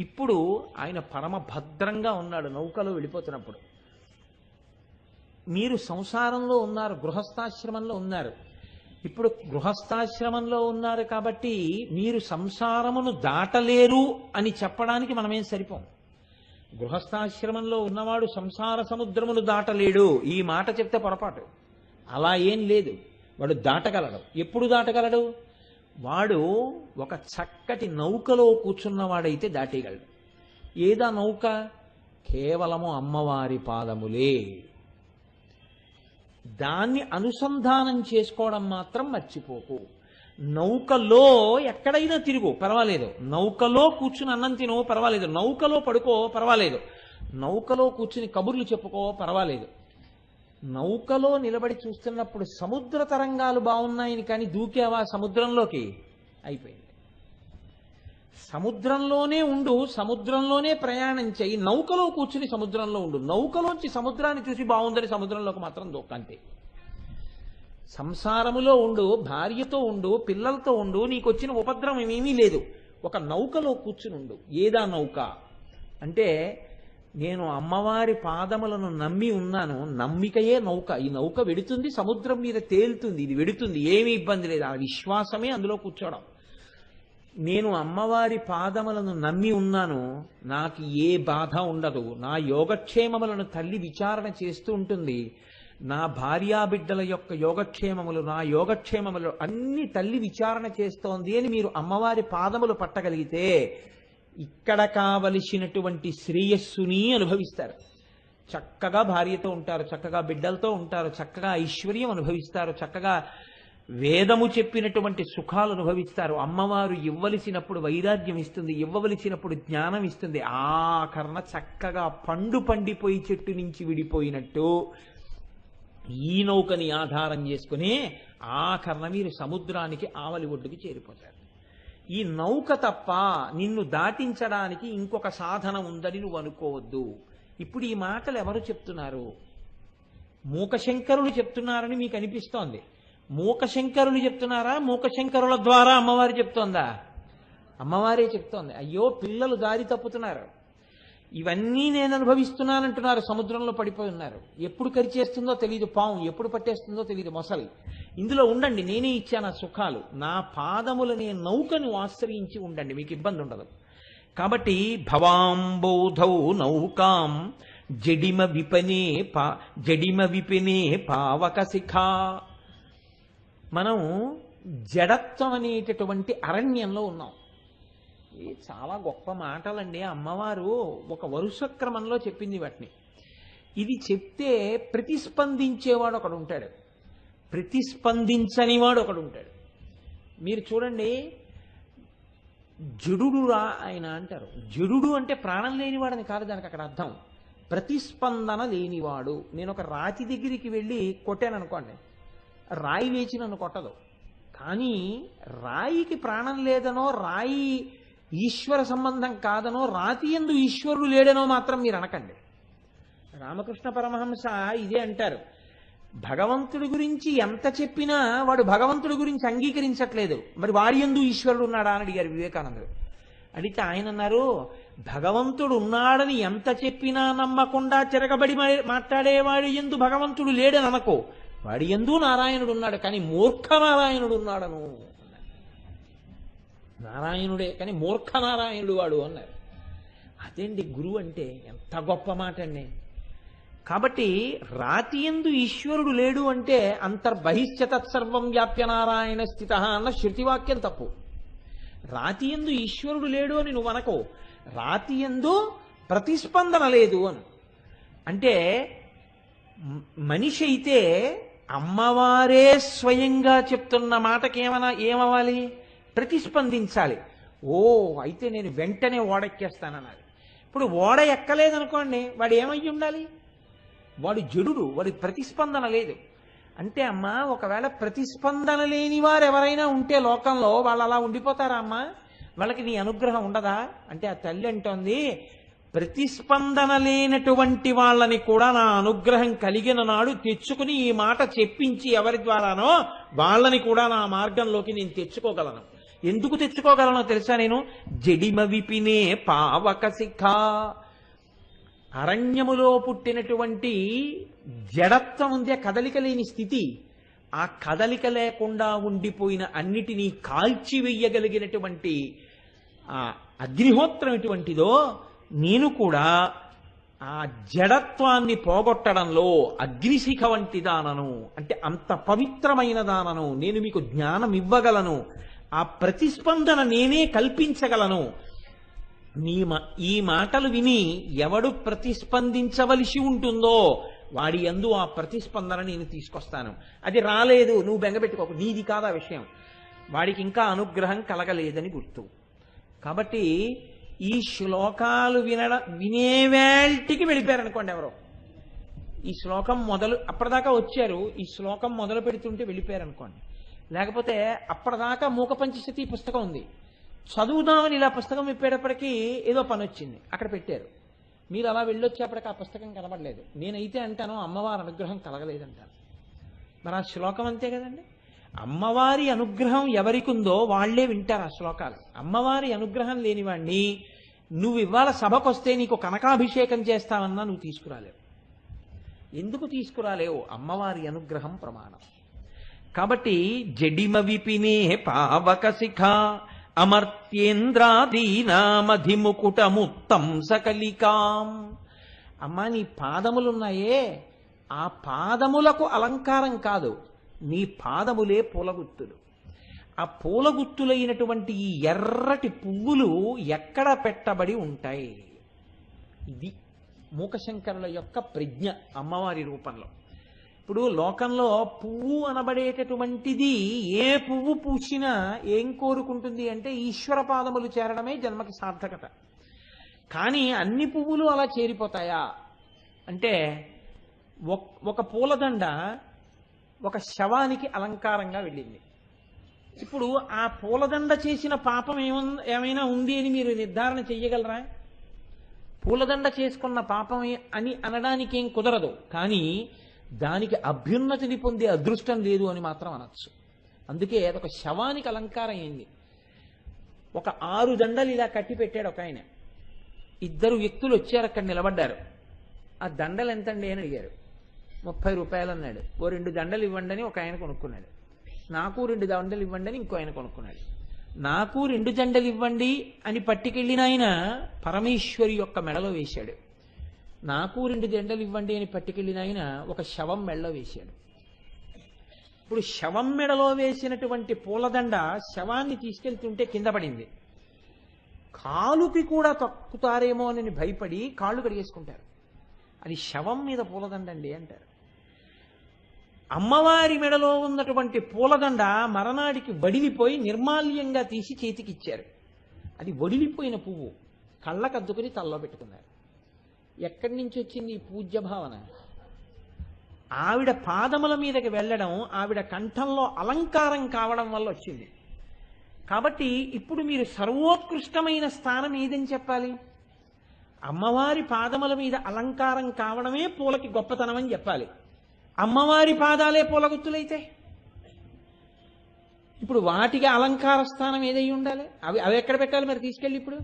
ఇప్పుడు ఆయన పరమ భద్రంగా ఉన్నాడు నౌకలో వెళ్ళిపోతున్నప్పుడు. మీరు సంసారంలో ఉన్నారు, గృహస్థాశ్రమంలో ఉన్నారు, ఇప్పుడు గృహస్థాశ్రమంలో ఉన్నారు కాబట్టి మీరు సంసారమును దాటలేరు అని చెప్పడానికి మనమేం సరిపోం. గృహస్థాశ్రమంలో ఉన్నవాడు సంసార సముద్రమును దాటలేడు ఈ మాట చెప్తే పొరపాటు. అలా ఏం లేదు, వాడు దాటగలడు. ఎప్పుడు దాటగలడు? వాడు ఒక చక్కటి నౌకలో కూర్చున్నవాడైతే దాటేయగలడు. ఏదా నౌక? కేవలము అమ్మవారి పాదములే. దాన్ని అనుసంధానం చేసుకోవడం మాత్రం మర్చిపోకు. నౌకలో ఎక్కడైనా తిరుగు పర్వాలేదు, నౌకలో కూర్చుని అన్నం తినో పర్వాలేదు, నౌకలో పడుకో పర్వాలేదు, నౌకలో కూర్చుని కబుర్లు చెప్పుకో పర్వాలేదు. నౌకలో నిలబడి చూస్తున్నప్పుడు సముద్ర తరంగాలు బాగున్నాయని కానీ దూకేవా సముద్రంలోకి? అయిపోయింది. సముద్రంలోనే ఉండు, సముద్రంలోనే ప్రయాణం చేయి, నౌకలో కూర్చుని సముద్రంలో ఉండు. నౌకలోంచి సముద్రాన్ని చూసి బాగుందని సముద్రంలోకి మాత్రం దూకంతే. సంసారములో ఉండు, భార్యతో ఉండు, పిల్లలతో ఉండు, నీకు వచ్చిన ఉపద్రవం ఏమీ లేదు. ఒక నౌకలో కూర్చుని ఉండు. ఏదా నౌక అంటే నేను అమ్మవారి పాదములను నమ్మి ఉన్నాను, నమ్మికయే నౌక. ఈ నౌక వెడుతుంది, సముద్రం మీద తేలుతుంది, ఇది వెడుతుంది, ఏమీ ఇబ్బంది లేదు. ఆ విశ్వాసమే అందులో కూర్చోవడం. నేను అమ్మవారి పాదములను నమ్మి ఉన్నాను, నాకు ఏ బాధ ఉండదు. నా యోగక్షేమములను తల్లి విచారణ చేస్తూ ఉంటుంది. నా భార్యాబిడ్డల యొక్క యోగక్షేమములు, నా యోగక్షేమములు అన్ని తల్లి విచారణ చేస్తోంది అని మీరు అమ్మవారి పాదములు పట్టగలిగితే ఇక్కడ కావలసినటువంటి శ్రేయస్సుని అనుభవిస్తారు. చక్కగా భార్యతో ఉంటారు, చక్కగా బిడ్డలతో ఉంటారు, చక్కగా ఐశ్వర్యం అనుభవిస్తారు, చక్కగా వేదము చెప్పినటువంటి సుఖాలు అనుభవిస్తారు. అమ్మవారు ఇవ్వవలసినప్పుడు వైరాగ్యం ఇస్తుంది, ఇవ్వవలసినప్పుడు జ్ఞానం ఇస్తుంది. ఆఖరణ చక్కగా పండు పండిపోయి చెట్టు నుంచి విడిపోయినట్టు ఈ నౌకని ఆధారం చేసుకుని ఆఖరణ మీరు సముద్రానికి ఆవలి ఒడ్డుకి చేరిపోతారు. ఈ నౌక తప్ప నిన్ను దాటించడానికి ఇంకొక సాధన ఉందని నువ్వు అనుకోవద్దు. ఇప్పుడు ఈ మాటలు ఎవరు చెప్తున్నారు? మూకశంకరులు చెప్తున్నారని మీకు అనిపిస్తోంది. మూకశంకరులు చెప్తున్నారా? మూకశంకరుల ద్వారా అమ్మవారు చెప్తోందా? అమ్మవారే చెప్తోంది. అయ్యో పిల్లలు దారి తప్పుతున్నారు, ఇవన్నీ నేను అనుభవిస్తున్నానంటున్నారు, సముద్రంలో పడిపోయి ఉన్నారు. ఎప్పుడు కరిచేస్తుందో తెలియదు పాము, ఎప్పుడు పట్టేస్తుందో తెలియదు మొసలి. ఇందులో ఉండండి, నేనే ఇచ్చాను సుఖాలు. నా పాదములనే నౌకను ఆశ్రయించి ఉండండి, మీకు ఇబ్బంది ఉండదు. కాబట్టి భవాంబోధౌ నౌకాం జడిమ విపినే పావక శిఖా. మనం జడత్వం అనేటటువంటి అరణ్యంలో ఉన్నాం. ఇది చాలా గొప్ప మాటలండి. అమ్మవారు ఒక వరుస క్రమంలో చెప్పింది వాటిని. ఇది చెప్తే ప్రతిస్పందించేవాడు ఒకడు ఉంటాడు, ప్రతిస్పందించని వాడు ఒకడు ఉంటాడు. మీరు చూడండి, జడుడు రా ఆయన అంటారు. జడుడు అంటే ప్రాణం లేనివాడని కాదు దానికి అక్కడ అర్థం, ప్రతిస్పందన లేనివాడు. నేను ఒక రాతి దగ్గరికి వెళ్ళి కొట్టాను అనుకోండి, రాయి లేచి నన్ను కొట్టదు. కానీ రాయికి ప్రాణం లేదనో, రాయి ఈశ్వర సంబంధం కాదనో, రాతి యందు ఈశ్వరుడు లేడనో మాత్రం మీరు అనకండి. రామకృష్ణ పరమహంస ఇదే అంటారు. భగవంతుడి గురించి ఎంత చెప్పినా వాడు భగవంతుడి గురించి అంగీకరించట్లేదు, మరి వాడి యందు ఈశ్వరుడు ఉన్నాడా అని అడిగారు వివేకానందుడు. అడిగితే ఆయన అన్నారు, భగవంతుడు ఉన్నాడని ఎంత చెప్పినా నమ్మకుండా తిరగబడి మాట్లాడేవాడి యందు భగవంతుడు లేడని అనకో, వాడి యందు నారాయణుడు ఉన్నాడు, కానీ మూర్ఖ నారాయణుడు ఉన్నాడను. నారాయణుడే కానీ మూర్ఖ నారాయణుడు వాడు అన్నారు. అదేంటి గురువు అంటే, ఎంత గొప్ప మాట అండి. కాబట్టి రాతి యందు ఈశ్వరుడు లేడు అంటే అంతర్బహిశ్చ తత్సర్వం వ్యాప్య నారాయణ స్థిత అన్న శృతివాక్యం తప్పు. రాతి యందు ఈశ్వరుడు లేడు అని నువ్వు అనకో, రాతి యందు ప్రతిస్పందన లేదు అని. అంటే మనిషి అయితే అమ్మవారే స్వయంగా చెప్తున్న మాటకి ఏమవ్వాలి? ప్రతిస్పందించాలి. ఓ అయితే నేను వెంటనే ఓడెక్కేస్తానన్నది. ఇప్పుడు ఓడ ఎక్కలేదనుకోండి, వాడు ఏమయ్యి ఉండాలి? వాడు జడుడు, వాడి ప్రతిస్పందన లేదు. అంటే అమ్మా, ఒకవేళ ప్రతిస్పందన లేని వారు ఎవరైనా ఉంటే లోకంలో వాళ్ళు అలా ఉండిపోతారా అమ్మా? వాళ్ళకి నీ అనుగ్రహం ఉండదా అంటే ఆ తల్లి అంటోంది, ప్రతిస్పందన లేనటువంటి వాళ్ళని కూడా నా అనుగ్రహం కలిగిన నాడు తెచ్చుకుని ఈ మాట చెప్పించి ఎవరి ద్వారానో వాళ్ళని కూడా నా మార్గంలోకి నేను తెచ్చుకోగలను. ఎందుకు తెచ్చుకోగలనో తెలుసా? నేను జడిమ విపినే పావక శిఖ. అరణ్యములో పుట్టినటువంటి జడత్వం ఉందే, కదలిక లేని స్థితి, ఆ కదలిక లేకుండా ఉండిపోయిన అన్నిటినీ కాల్చివేయగలిగినటువంటి ఆ అగ్నిహోత్రం ఎటువంటిదో నేను కూడా ఆ జడత్వాన్ని పోగొట్టడంలో అగ్నిశిఖ వంటి దానను, అంటే అంత పవిత్రమైన దానను, నేను మీకు జ్ఞానం ఇవ్వగలను, ఆ ప్రతిస్పందన నేనే కల్పించగలను. ఈ మాటలు విని ఎవడు ప్రతిస్పందించవలసి ఉంటుందో వాడి యందు ఆ ప్రతిస్పందన నేను తీసుకొస్తాను. అది రాలేదు, నువ్వు బెంగపెట్టుకోకు, నీది కాదా విషయం, వాడికి ఇంకా అనుగ్రహం కలగలేదని గుర్తు. కాబట్టి ఈ శ్లోకాలు వినేవేల్టికి వెళ్ళిపోయారనుకోండి ఎవరో. ఈ శ్లోకం అప్పటిదాకా వచ్చారు, ఈ శ్లోకం మొదలు పెడుతుంటే వెళ్ళిపోయారనుకోండి. లేకపోతే అప్పటిదాకా మూక పంచశతి పుస్తకం ఉంది, చదువుదామని ఇలా పుస్తకం విప్పేటప్పటికీ ఏదో పని వచ్చింది, అక్కడ పెట్టారు. మీరు అలా వెళ్ళొచ్చేప్పటికి ఆ పుస్తకం కనబడలేదు. నేనైతే అంటాను అమ్మవారి అనుగ్రహం కలగలేదంటాను. మరి ఆ శ్లోకం అంతే కదండి. అమ్మవారి అనుగ్రహం ఎవరికి ఉందో వాళ్లే వింటారు ఆ శ్లోకాలు. అమ్మవారి అనుగ్రహం లేనివాణ్ణి నువ్వు ఇవాళ సభకొస్తే నీకు కనకాభిషేకం చేస్తావన్నా నువ్వు తీసుకురాలేవు. ఎందుకు తీసుకురాలేవు? అమ్మవారి అనుగ్రహం ప్రమాణం. కాబట్టి జడిమ విపినే పావక శిఖ అమర్త్యేంద్రాదీనామధిముకుటముత్తం సకలికాం. అమ్మా, నీ పాదములున్నాయే, ఆ పాదములకు అలంకారం కాదు, నీ పాదములే పూలగుత్తులు. ఆ పూలగుత్తులైనటువంటి ఈ ఎర్రటి పువ్వులు ఎక్కడ పెట్టబడి ఉంటాయి? ఇది మూకశంకరుల యొక్క ప్రజ్ఞ అమ్మవారి రూపంలో. ఇప్పుడు లోకంలో పువ్వు అనబడేటటువంటిది ఏ పువ్వు పూసినా ఏం కోరుకుంటుంది అంటే ఈశ్వర పాదములు చేరడమే జన్మకి సార్థకత. కానీ అన్ని పువ్వులు అలా చేరిపోతాయా అంటే, ఒక పూలదండ ఒక శవానికి అలంకారంగా వెళ్ళింది. ఇప్పుడు ఆ పూలదండ చేసిన పాపం ఏమైనా ఉంది అని మీరు నిర్ధారణ చెయ్యగలరా? పూలదండ చేసుకున్న పాపం అని అనడానికి ఏం కుదరదు, కానీ దానికి అభ్యున్నతిని పొందే అదృష్టం లేదు అని మాత్రం అనొచ్చు. అందుకే అదొక శవానికి అలంకారం అయింది. ఒక 6 దండలు ఇలా కట్టి పెట్టాడు ఒక ఆయన. 2 వ్యక్తులు వచ్చారు, అక్కడ నిలబడ్డారు. ఆ దండలు ఎంతండి అని అడిగారు. 30 రూపాయలు అన్నాడు. ఓ 2 దండలు ఇవ్వండి అని ఒక ఆయన కొనుక్కున్నాడు. నాకు 2 దండలు ఇవ్వండి అని ఇంకో ఆయన కొనుక్కున్నాడు. నాకు 2 దండలు ఇవ్వండి అని పట్టుకెళ్ళిన ఆయన పరమేశ్వరి యొక్క మెడలో వేశాడు. నాకు 2 దండలు ఇవ్వండి అని పట్టుకెళ్ళిన ఆయన ఒక శవం మెడలో వేశాడు. ఇప్పుడు శవం మెడలో వేసినటువంటి పూలదండ శవాన్ని తీసుకెళ్తుంటే కింద పడింది. కాలుకి కూడా తొక్కుతారేమో అని భయపడి కాళ్ళు కడిగేసుకుంటారు. అది శవం మీద పూలదండండి అంటారు. అమ్మవారి మెడలో ఉన్నటువంటి పూలదండ మరనాడికి వడిలిపోయి నిర్మాల్యంగా తీసి చేతికిచ్చారు. అది వడిలిపోయిన పువ్వు కళ్ళకద్దుకుని తల్లో పెట్టుకున్నారు. ఎక్కడి నుంచి వచ్చింది ఈ పూజ్య భావన? ఆవిడ పాదముల మీదకి వెళ్ళడం, ఆవిడ కంఠంలో అలంకారం కావడం వల్ల వచ్చింది. కాబట్టి ఇప్పుడు మీరు సర్వోత్కృష్టమైన స్థానం ఏదని చెప్పాలి? అమ్మవారి పాదముల మీద అలంకారం కావడమే పూలకి గొప్పతనం అని చెప్పాలి. అమ్మవారి పాదాలే పూలగుత్తులైతే ఇప్పుడు వాటికి అలంకార స్థానం ఏదై ఉండాలి? అవి ఎక్కడ పెట్టాలి మరి తీసుకెళ్ళి? ఇప్పుడు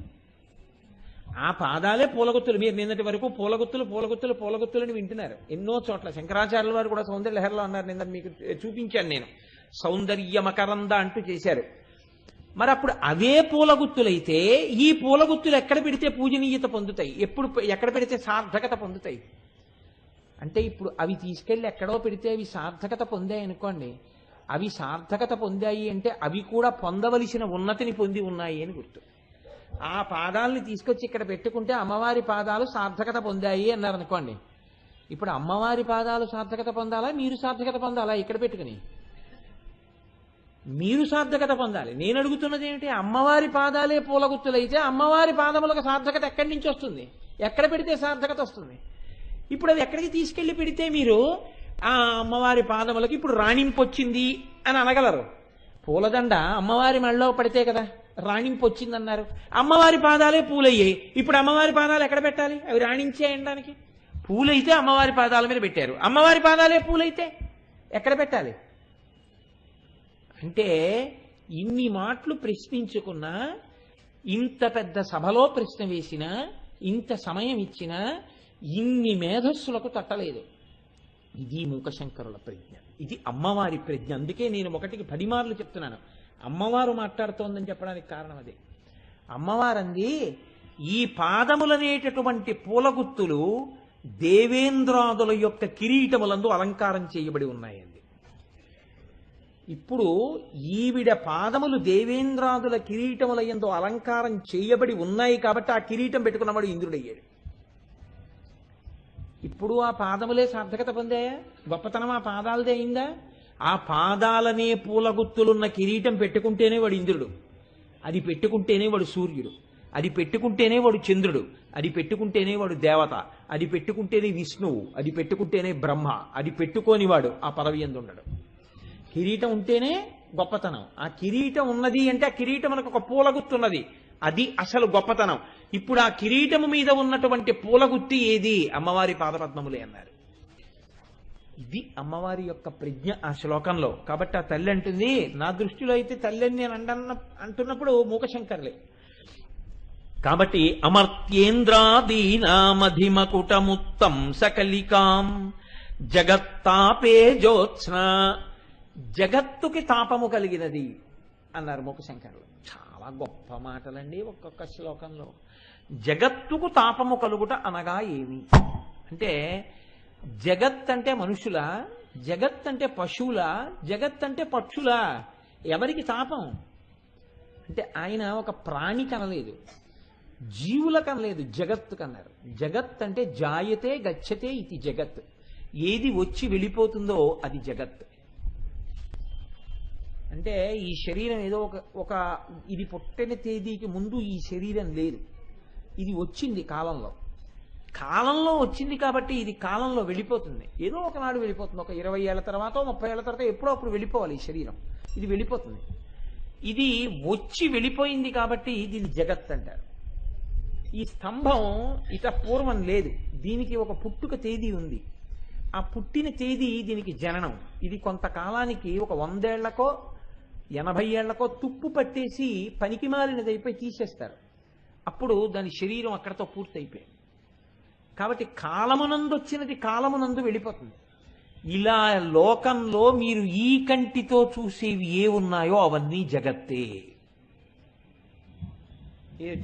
ఆ పాదాలే పూలగుత్తులు. మీరు నిన్నటి వరకు పూలగుత్తులు పూలగుత్తులు పూలగుత్తులని వింటున్నారు ఎన్నో చోట్ల. శంకరాచార్యుల వారు కూడా సౌందర్య లహరిలో అన్నారు, నిన్న మీకు చూపించాను నేను. సౌందర్య మకరంద అంటూ చేశారు. మరి అప్పుడు అవే పూలగుత్తులైతే ఈ పూలగుత్తులు ఎక్కడ పెడితే పూజనీయత పొందుతాయి? ఎక్కడ పెడితే సార్థకత పొందుతాయి? అంటే ఇప్పుడు అవి తీసుకెళ్ళి ఎక్కడో పెడితే అవి సార్థకత పొందాయి అనుకోండి. అవి సార్థకత పొందాయి అంటే అవి కూడా పొందవలసిన ఉన్నతిని పొంది ఉన్నాయి అని గుర్తు. ఆ పాదాలని తీసుకొచ్చి ఇక్కడ పెట్టుకుంటే అమ్మవారి పాదాలు సార్థకత పొందాయి అన్నారు అనుకోండి. ఇప్పుడు అమ్మవారి పాదాలు సార్థకత పొందాలా, మీరు సార్థకత పొందాలా? ఇక్కడ పెట్టుకుని మీరు సార్థకత పొందాలి. నేను అడుగుతున్నది ఏమిటి? అమ్మవారి పాదాలే పూలగుత్తులైతే అమ్మవారి పాదములకు సార్థకత ఎక్కడి నుంచి వస్తుంది? ఎక్కడ పెడితే సార్థకత వస్తుంది? ఇప్పుడు అది ఎక్కడికి తీసుకెళ్లి పెడితే మీరు ఆ అమ్మవారి పాదములకు ఇప్పుడు రాణింపు వచ్చింది అని అనగలరు? పూలదండ అమ్మవారి మెడలో పడితే కదా రాణింపు వచ్చిందన్నారు. అమ్మవారి పాదాలే పూలయ్యాయి. ఇప్పుడు అమ్మవారి పాదాలు ఎక్కడ పెట్టాలి? అవి రాణించే అనడానికి. పూలైతే అమ్మవారి పాదాల మీద పెట్టారు, అమ్మవారి పాదాలే పూలైతే ఎక్కడ పెట్టాలి? అంటే ఇన్ని మాటలు ప్రశ్నించుకున్నా, ఇంత పెద్ద సభలో ప్రశ్న వేసినా, ఇంత సమయం ఇచ్చినా ఇన్ని మేధస్సులకు తట్టలేదు. ఇది మూకశంకరుల ప్రజ్ఞ, ఇది అమ్మవారి ప్రజ్ఞ. అందుకే నేను ఒకటికి 10 మార్లు చెప్తున్నాను, అమ్మవారు మాట్లాడుతోందని చెప్పడానికి కారణం అదే. అమ్మవారంది ఈ పాదములనేటటువంటి పూలగుత్తులు దేవేంద్రాదుల యొక్క కిరీటములందు అలంకారం చేయబడి ఉన్నాయండి. ఇప్పుడు ఈవిడ పాదములు దేవేంద్రాదుల కిరీటముల యందు అలంకారం చేయబడి ఉన్నాయి కాబట్టి ఆ కిరీటం పెట్టుకున్నవాడు ఇంద్రుడయ్యాడు. ఇప్పుడు ఆ పాదములే సార్థకత పొందాయా? గొప్పతనం ఆ పాదాలదే అయిందా? ఆ పాదాలనే పూలగుత్తులున్న కిరీటం పెట్టుకుంటేనే వాడు ఇంద్రుడు, అది పెట్టుకుంటేనే వాడు సూర్యుడు, అది పెట్టుకుంటేనే వాడు చంద్రుడు, అది పెట్టుకుంటేనే వాడు దేవత, అది పెట్టుకుంటేనే విష్ణువు, అది పెట్టుకుంటేనే బ్రహ్మ, అది పెట్టుకోని వాడు ఆ పదవి యందు ఉండడు. కిరీటం ఉంటేనే గొప్పతనం. ఆ కిరీటం ఉన్నది అంటే ఆ కిరీటమునకు ఒక పూలగుత్తున్నది, అది అసలు గొప్పతనం. ఇప్పుడు ఆ కిరీటము మీద ఉన్నటువంటి పూలగుత్తి ఏది? అమ్మవారి పాదపద్మములే అన్నారు. ఇది అమ్మవారి యొక్క ప్రజ్ఞ ఆ శ్లోకంలో. కాబట్టి ఆ తల్లి అంటుంది, నా దృష్టిలో అయితే తల్లి అని నేను అంటున్నప్పుడు మూకశంకర్లే. కాబట్టి అమర్త్యేంద్రాదీనామధిమకుటముత్తం సకలికాం జగత్తాపే జ్యోత్స్న, జగత్తుకి తాపము కలిగినది అన్నారు మూకశంకరులు. చాలా గొప్ప మాటలండి ఒక్కొక్క శ్లోకంలో. జగత్తుకు తాపము కలుగుట అనగా ఏమి అంటే, జగత్ అంటే మనుషుల, జగత్ అంటే పశువుల, జగత్ అంటే పక్షుల, ఎవరికి తాపం అంటే ఆయన ఒక ప్రాణి కనలేదు, జీవుల కనలేదు, జగత్తు కన్నారు. జగత్ అంటే జాయతే గచ్చతే ఇది జగత్, ఏది వచ్చి వెళ్ళిపోతుందో అది జగత్. అంటే ఈ శరీరం ఏదో ఒక ఇది పుట్టిన తేదీకి ముందు ఈ శరీరం లేదు, ఇది వచ్చింది కాలంలో, కాలంలో వచ్చింది కాబట్టి ఇది కాలంలో వెళ్ళిపోతుంది, ఏదో ఒకనాడు వెళ్ళిపోతుంది. ఒక 20 ఏళ్ల తర్వాత 30 ఏళ్ల తర్వాత ఎప్పుడో అప్పుడు వెళ్ళిపోవాలి ఈ శరీరం, ఇది వెళ్ళిపోతుంది. ఇది వచ్చి వెళ్ళిపోయింది కాబట్టి దీన్ని జగత్ అంటారు. ఈ స్తంభం ఇట పూర్వం లేదు, దీనికి ఒక పుట్టుక తేదీ ఉంది, ఆ పుట్టిన తేదీ దీనికి జననం. ఇది కొంతకాలానికి ఒక 100 ఏళ్లకో 80 ఏళ్లకో తుప్పు పట్టేసి పనికి మాలినదైపోయి తీసేస్తారు, అప్పుడు దాని శరీరం అక్కడతో పూర్తయిపోయింది. కాబట్టి కాలమునందు వచ్చినది కాలమునందు వెళ్ళిపోతుంది. ఇలా లోకంలో మీరు ఈ కంటితో చూసేవి ఏ ఉన్నాయో అవన్నీ జగత్తే.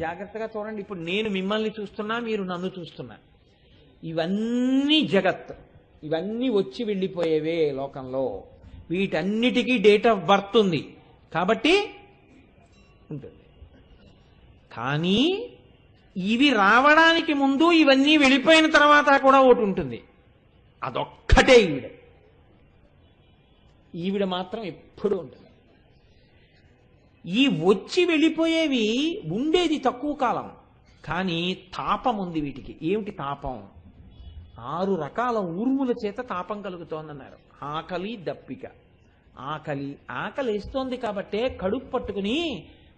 జాగ్రత్తగా చూడండి, ఇప్పుడు నేను మిమ్మల్ని చూస్తున్నా, మీరు నన్ను చూస్తున్నా, ఇవన్నీ జగత్, ఇవన్నీ వచ్చి వెళ్ళిపోయేవే లోకంలో. వీటన్నిటికీ డేట్ ఆఫ్ బర్త్ ఉంది కాబట్టి ఉంటుంది. కానీ ఇవి రావడానికి ముందు ఇవన్నీ వెళ్ళిపోయిన తర్వాత కూడా ఒకటి ఉంటుంది, అదొక్కటే ఈవిడ. ఈవిడ మాత్రం ఎప్పుడూ ఉంటుంది. ఈ వచ్చి వెళ్ళిపోయేవి ఉండేది తక్కువ కాలం, కానీ తాపం ఉంది వీటికి. ఏమిటి తాపం? 6 రకాల ఊర్ముల చేత తాపం కలుగుతోందన్నారు. ఆకలి, దప్పిక. ఆకలి వేస్తోంది కాబట్టే కడుపు పట్టుకుని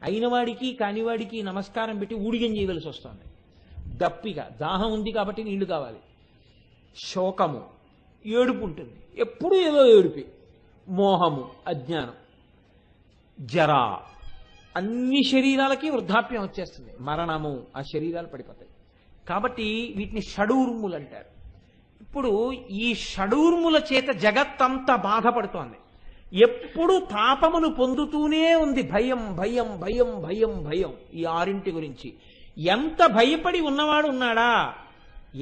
అయినవాడికి కానివాడికి నమస్కారం పెట్టి ఊడిగం చేయవలసి వస్తుంది. దప్పిక, దాహం ఉంది కాబట్టి నీళ్లు కావాలి. శోకము, ఏడుపు ఉంటుంది, ఎప్పుడు ఏదో ఏడుపి. మోహము, అజ్ఞానం. జర, అన్ని శరీరాలకి వృద్ధాప్యం వచ్చేస్తుంది, మరణము, ఆ శరీరాలు పడిపోతాయి. కాబట్టి వీటిని షడూర్ములు అంటారు. ఇప్పుడు ఈ షడూర్ముల చేత జగత్తంతా బాధపడుతోంది, ఎప్పుడు తాపమును పొందుతూనే ఉంది. భయం భయం భయం భయం భయం. ఈ 6 గురించి ఎంత భయపడి ఉన్నవాడు ఉన్నాడా?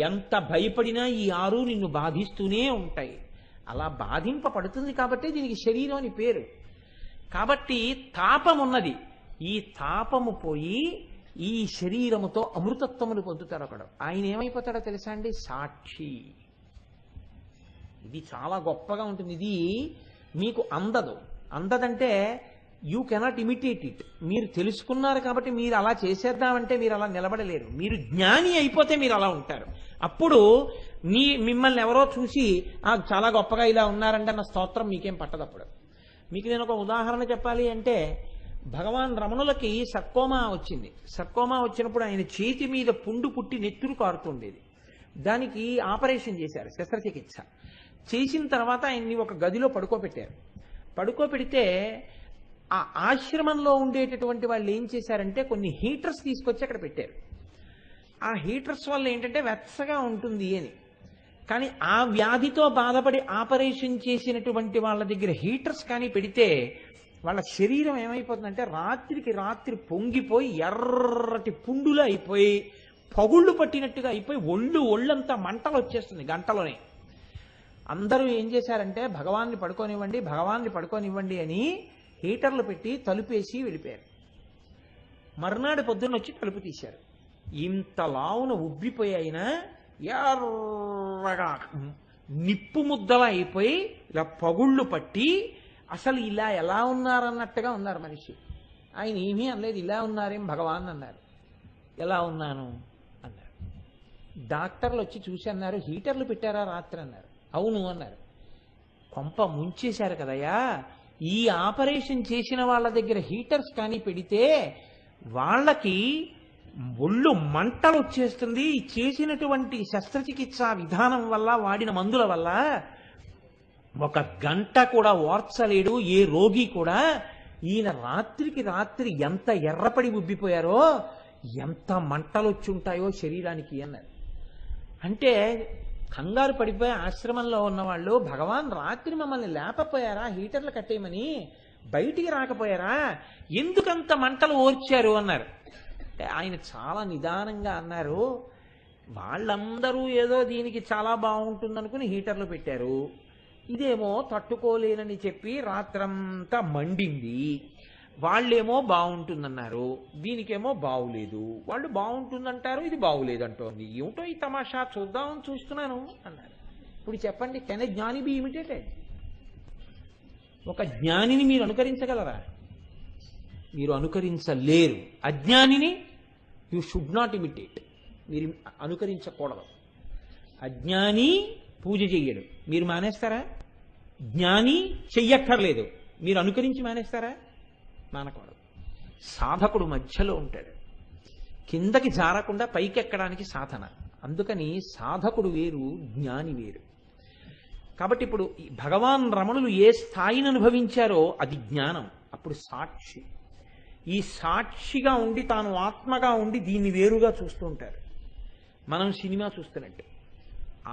ఎంత భయపడినా ఈ 6 నిన్ను బాధిస్తూనే ఉంటాయి. అలా బాధింపబడుతుంది కాబట్టి దీనికి శరీరం అని పేరు. కాబట్టి తాపం ఉన్నది. ఈ తాపము పోయి ఈ శరీరముతో అమృతత్వమును పొందుతారు ఒకడు. ఆయన ఏమైపోతాడో తెలుసా అండి? సాక్షి. ఇది చాలా గొప్పగా ఉంటుంది. ఇది మీకు అందదంటే యూ కెనాట్ ఇమిటేట్ ఇట్. మీరు తెలుసుకున్నారు కాబట్టి మీరు అలా చేసేద్దామంటే మీరు అలా నిలబడలేరు. మీరు జ్ఞాని అయిపోతే మీరు అలా ఉంటారు. అప్పుడు మిమ్మల్ని ఎవరో చూసి చాలా గొప్పగా ఇలా ఉన్నారంటే అన్న స్తోత్రం మీకేం పట్టదు. అప్పుడు మీకు నేను ఒక ఉదాహరణ చెప్పాలి అంటే, భగవాన్ రమణులకి సర్కోమా వచ్చింది. సర్కోమా వచ్చినప్పుడు ఆయన చేతి మీద పుండు పుట్టి నెత్తురు కారుతుండేది. దానికి ఆపరేషన్ చేశారు, శస్త్రచికిత్స చేసిన తర్వాత ఆయన్ని ఒక గదిలో పడుకోబెట్టారు. పడుకోబెడితే ఆ ఆశ్రమంలో ఉండేటటువంటి వాళ్ళు ఏం చేశారంటే కొన్ని హీటర్స్ తీసుకొచ్చి అక్కడ పెట్టారు. ఆ హీటర్స్ వల్ల ఏంటంటే వెచ్చగా ఉంటుంది అని. కానీ ఆ వ్యాధితో బాధపడి ఆపరేషన్ చేసినటువంటి వాళ్ళ దగ్గర హీటర్స్ కానీ పెడితే వాళ్ళ శరీరం ఏమైపోతుందంటే రాత్రికి రాత్రి పొంగిపోయి ఎర్రటి పుండులు అయిపోయి పగుళ్ళు పట్టినట్టుగా అయిపోయి ఒళ్ళంతా మంటలు వచ్చేస్తుంది గంటలోనే. అందరూ ఏం చేశారంటే భగవాన్ని పడుకోనివ్వండి అని హీటర్లు పెట్టి తలుపేసి వెళ్ళిపోయారు. మర్నాడు పొద్దున్న వచ్చి తలుపు తీశారు. ఇంత లావున ఉబ్బిపోయినా ఎర్రగా నిప్పు ముద్దలా అయిపోయి ఇలా పగుళ్ళు పట్టి అసలు ఇలా ఎలా ఉన్నారన్నట్టుగా ఉన్నారు మనిషి. ఆయన ఏమీ అనలేదు. ఇలా ఉన్నారేం భగవాన్ అన్నారు. ఎలా ఉన్నాను అన్నారు. డాక్టర్లు వచ్చి చూసి అన్నారు, హీటర్లు పెట్టారా రాత్రి అన్నారు. అవును అన్నారు. కొంప ముంచేశారు కదయ్యా, ఈ ఆపరేషన్ చేసిన వాళ్ళ దగ్గర హీటర్స్ కానీ పెడితే వాళ్ళకి ఒళ్ళు మంటలు వచ్చేస్తుంది. చేసినటువంటి శస్త్రచికిత్సా విధానం వల్ల వాడిన మందుల వల్ల 1 గంట కూడా ఓర్చలేడు ఏ రోగి కూడా. ఈయన రాత్రికి రాత్రి ఎంత ఎర్రపడి ఉబ్బిపోయారో, ఎంత మంటలు వచ్చి ఉంటాయో శరీరానికి అన్నారు. అంటే కంగారు పడిపోయి ఆశ్రమంలో ఉన్నవాళ్ళు, భగవాన్ రాత్రి మమ్మల్ని లేపపోయారా హీటర్లు కట్టేయమని, బయటికి రాకపోయారా, ఎందుకంత మంటలు ఓర్చారు అన్నారు. అంటే ఆయన చాలా నిదానంగా అన్నారు, వాళ్ళందరూ ఏదో దీనికి చాలా బాగుంటుందనుకుని హీటర్లు పెట్టారు, ఇదేమో తట్టుకోలేనని చెప్పి రాత్రంతా మండింది, వాళ్ళేమో బాగుంటుందన్నారు, దీనికేమో బాగులేదు, వాళ్ళు బాగుంటుందంటారు, ఇది బాగులేదంటోంది, ఏమిటో ఈ తమాషా చూద్దామని చూస్తున్నాను అన్నారు. ఇప్పుడు చెప్పండి, కెన్ ఎ జ్ఞాని బి ఇమిటేటెడ్? ఒక జ్ఞానిని మీరు అనుకరించగలరా? మీరు అనుకరించలేరు. అజ్ఞానిని యు షుడ్ నాట్ ఇమిటేట్, మీరు అనుకరించకూడదు. అజ్ఞాని పూజ చెయ్యడు, మీరు మానేస్తారా? జ్ఞాని చెయ్యక్కర్లేదు, మీరు అనుకరించి మానేస్తారా? మానకూడదు. సాధకుడు మధ్యలో ఉంటాడు, కిందకి జారకుండా పైకెక్కడానికి సాధన. అందుకని సాధకుడు వేరు, జ్ఞాని వేరు. కాబట్టి ఇప్పుడు భగవాన్ రమణులు ఏ స్థాయిని అనుభవించారో అది జ్ఞానం. అప్పుడు సాక్షి, ఈ సాక్షిగా ఉండి తాను ఆత్మగా ఉండి దీన్ని వేరుగా చూస్తూ ఉంటారు. మనం సినిమా చూస్తున్నట్టు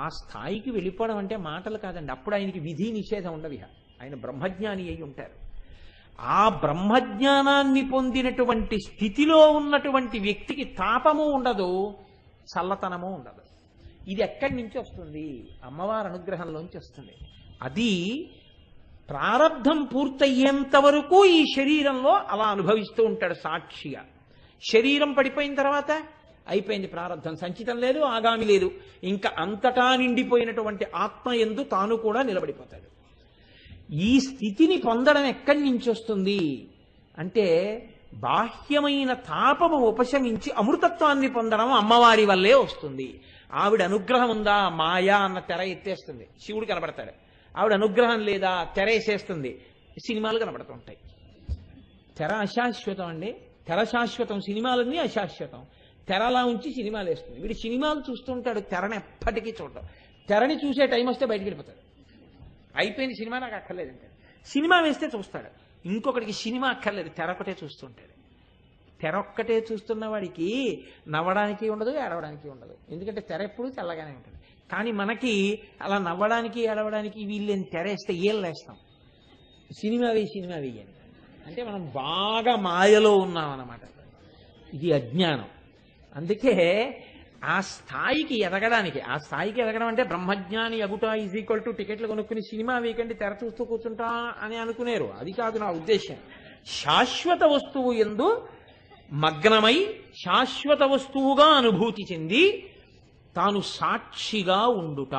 ఆ స్థాయికి వెళ్ళిపోవడం అంటే మాటలు కాదండి. అప్పుడు ఆయనకి విధి నిషేధం ఉండదు. ఆయన బ్రహ్మజ్ఞాని అయి ఉంటారు. ఆ బ్రహ్మజ్ఞానాన్ని పొందినటువంటి స్థితిలో ఉన్నటువంటి వ్యక్తికి తాపము ఉండదు, చల్లతనము ఉండదు. ఇది ఎక్కడి నుంచి వస్తుంది? అమ్మవారి అనుగ్రహంలోంచి వస్తుంది. అది ప్రారబ్ధం పూర్తయ్యేంత వరకు ఈ శరీరంలో అలా అనుభవిస్తూ ఉంటాడు సాక్షిగా. శరీరం పడిపోయిన తర్వాత అయిపోయింది, ప్రారబ్ధం సంచితం లేదు, ఆగామి లేదు, ఇంకా అంతటా నిండిపోయినటువంటి ఆత్మ యందు తాను కూడా నిలబడిపోతాడు. ఈ స్థితిని పొందడం ఎక్కడి నుంచి వస్తుంది అంటే బాహ్యమైన తాపము ఉపశమించి అమృతత్వాన్ని పొందడం అమ్మవారి వల్లే వస్తుంది. ఆవిడ అనుగ్రహం ఉందా, మాయా అన్న తెర ఎత్తేస్తుంది, శివుడు కనబడతాడు. ఆవిడ అనుగ్రహం లేదా, తెర వేసేస్తుంది, సినిమాలు కనబడుతుంటాయి. తెర అశాశ్వతం అండి, తెర శాశ్వతం, సినిమాలన్నీ అశాశ్వతం. తెరలా ఉంచి సినిమాలు వేస్తుంది. వీడు సినిమాలు చూస్తుంటాడు, తెరని ఎప్పటికీ చూడటం. తెరని చూసే టైం వస్తే బయటికి వెళ్ళిపోతాడు, అయిపోయింది సినిమా నాకు అక్కర్లేదంటే. సినిమా వేస్తే చూస్తాడు, ఇంకొకటికి సినిమా అక్కర్లేదు, తెర ఒకటే చూస్తుంటాడు. తెర ఒక్కటే చూస్తున్న వాడికి నవ్వడానికి ఉండదు, ఏడవడానికి ఉండదు, ఎందుకంటే తెర ఎప్పుడు తెల్లగానే ఉంటుంది. కానీ మనకి అలా నవ్వడానికి ఏడవడానికి వీళ్ళని తెరేస్తే ఏళ్ళు వేస్తాం, సినిమా వేయని. అంటే మనం బాగా మాయలో ఉన్నాం అన్నమాట. ఇది అజ్ఞానం. అందుకే ఆ స్థాయికి ఎదగడం అంటే బ్రహ్మజ్ఞాని అగుట ఈజ్ ఈక్వల్ టు టికెట్లు కొనుక్కుని సినిమా వేయకండి తెర చూస్తూ కూర్చుంటా అని అనుకునేరు. అది కాదు నా ఉద్దేశం. శాశ్వత వస్తువు యందు మగ్నమై శాశ్వత వస్తువుగా అనుభూతి చెంది తాను సాక్షిగా ఉండుట.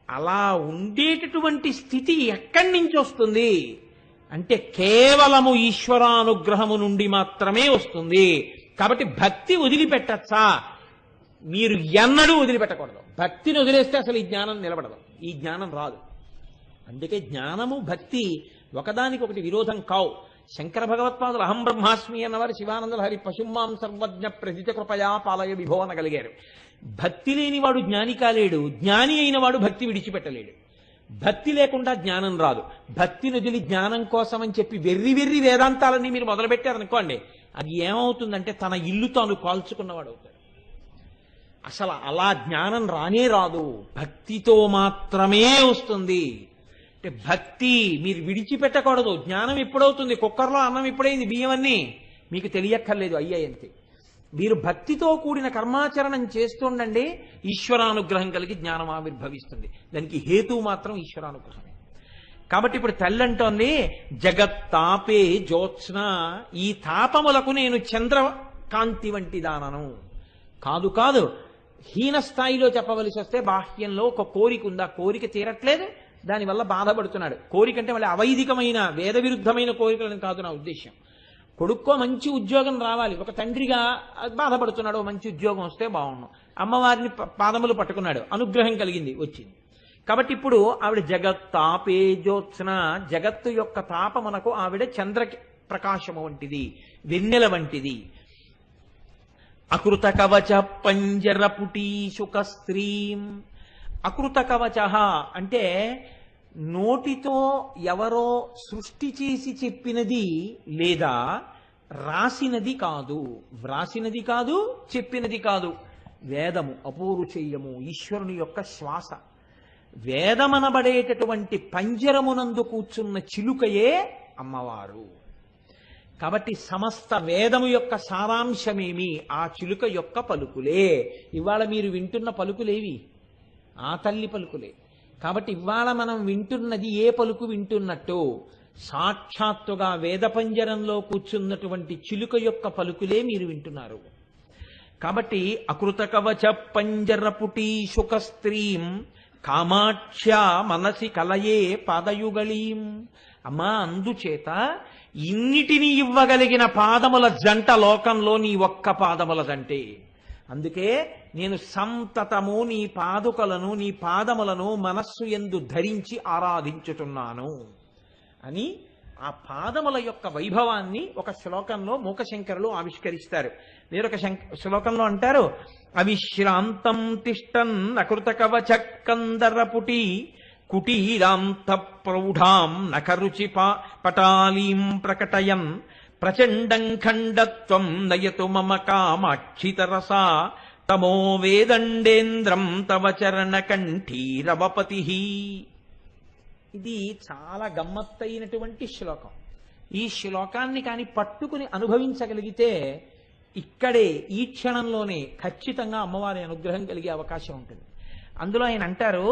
అలా ఉండేటటువంటి స్థితి ఎక్కడి నుంచి వస్తుంది అంటే కేవలము ఈశ్వరానుగ్రహము నుండి మాత్రమే వస్తుంది. కాబట్టి భక్తి వదిలిపెట్టచ్చా? మీరు ఎన్నడూ వదిలిపెట్టకూడదు. భక్తిని వదిలేస్తే అసలు ఈ జ్ఞానం నిలబడదు, ఈ జ్ఞానం రాదు. అందుకే జ్ఞానము భక్తి ఒకదానికొకటి విరోధం కావు. శంకర భగవత్పాదులు అహం బ్రహ్మాస్మి అన్నవారు శివానంద హరి పశుమాం సర్వజ్ఞ ప్రతిత కృపయా పాలయ విభో అనగలిగారు. భక్తి లేనివాడు జ్ఞాని కాలేడు, జ్ఞాని అయిన వాడు భక్తి విడిచిపెట్టలేడు. భక్తి లేకుండా జ్ఞానం రాదు. భక్తిని వదిలి జ్ఞానం కోసం అని చెప్పి వెర్రి వేదాంతాలన్నీ మీరు మొదలుపెట్టారనుకోండి, అది ఏమవుతుందంటే తన ఇల్లు తాను కాల్చుకున్నవాడు అవుతాడు. అసలు అలా జ్ఞానం రానే రాదు, భక్తితో మాత్రమే వస్తుంది. అంటే భక్తి మీరు విడిచిపెట్టకూడదు. జ్ఞానం ఎప్పుడవుతుంది? కుక్కర్లో అన్నం ఎప్పుడైంది, బియ్యం అన్నీ మీకు తెలియక్కర్లేదు, అయ్యాయంతే. మీరు భక్తితో కూడిన కర్మాచరణం చేస్తుండండి, ఈశ్వరానుగ్రహం కలిగి జ్ఞానం ఆవిర్భవిస్తుంది. దానికి హేతువు మాత్రం ఈశ్వరానుగ్రహమే. కాబట్టి ఇప్పుడు తల్లి అంటోంది, జగత్తాపే జ్యోత్స్న, ఈ తాపములకు నేను చంద్రకాంతి వంటి దానను. కాదు కాదు, హీన స్థాయిలో చెప్పవలసి వస్తే బాహ్యంలో ఒక కోరిక ఉంది, ఆ కోరిక తీరట్లేదు, దానివల్ల బాధపడుతున్నాడు. కోరిక అంటే మళ్ళీ అవైదికమైన వేద విరుద్ధమైన కోరికలను కాదు నా ఉద్దేశ్యం. కొడుక్కో మంచి ఉద్యోగం రావాలి, ఒక తండ్రిగా బాధపడుతున్నాడు, మంచి ఉద్యోగం వస్తే బాగున్నాం. అమ్మవారిని పాదములు పట్టుకున్నాడు, అనుగ్రహం కలిగింది, వచ్చింది. కాబట్టి ఇప్పుడు ఆవిడ జగత్తాపే జ్యోత్స్న, జగత్తు యొక్క తాపమునకు ఆవిడ చంద్ర ప్రకాశము వంటిది, వెన్నెల వంటిది. అకృత కవచ పంజరపుటీ శుక స్త్రీం. అకృత కవచ అంటే నోటితో ఎవరో సృష్టి చేసి చెప్పినది లేదా రాసినది కాదు, వ్రాసినది కాదు, చెప్పినది కాదు. వేదము అపౌరుషేయము, ఈశ్వరుని యొక్క శ్వాస. వేదమనబడేటటువంటి పంజరమునందు కూర్చున్న చిలుకయే అమ్మవారు. కాబట్టి సమస్త వేదము యొక్క సారాంశమేమి? ఆ చిలుక యొక్క పలుకులే. ఇవాళ మీరు వింటున్న పలుకులేవి? ఆ తల్లి పలుకులే. కాబట్టి ఇవాళ మనం వింటున్నది ఏ పలుకు వింటున్నట్టు? సాక్షాత్తుగా వేద పంజరంలో కూర్చున్నటువంటి చిలుక యొక్క పలుకులే మీరు వింటున్నారు. కాబట్టి అకృత కవచ పంజరపుటీ శుక స్త్రీం కామాక్ష్య మనసి కలయే పాదయుగళీం. అమ్మా, అందుచేత ఇన్నిటినీ ఇవ్వగలిగిన పాదముల జంట లోకంలో నీ ఒక్క పాదముల జంటే. అందుకే నేను సంతతము నీ పాదుకలను, నీ పాదములను మనస్సు యందు ధరించి ఆరాధించుతున్నాను అని ఆ పాదముల యొక్క వైభవాన్ని ఒక శ్లోకంలో మూకశంకరులు ఆవిష్కరిస్తారు. వేరొక శ్లోకంలో అంటారు, అవిశ్రాంతం తిష్టన్ అకృత కవచ కందరపుటి కుటీరాంత ప్రౌఢాం నకరుచి పటాలీం ప్రకటయన్ ప్రచండం ఖండత్వం నయతు మమ కామాక్షితరసా తమో వేదండేంద్రం తవ చరణ కంఠీరవపతి. ఇది చాలా గమ్మత్తైనటువంటి శ్లోకం. ఈ శ్లోకాన్ని కాని పట్టుకుని అనుభవించగలిగితే ఇక్కడే ఈ క్షణంలోనే ఖచ్చితంగా అమ్మవారి అనుగ్రహం కలిగే అవకాశం ఉంటుంది. అందులో ఆయన అంటారు,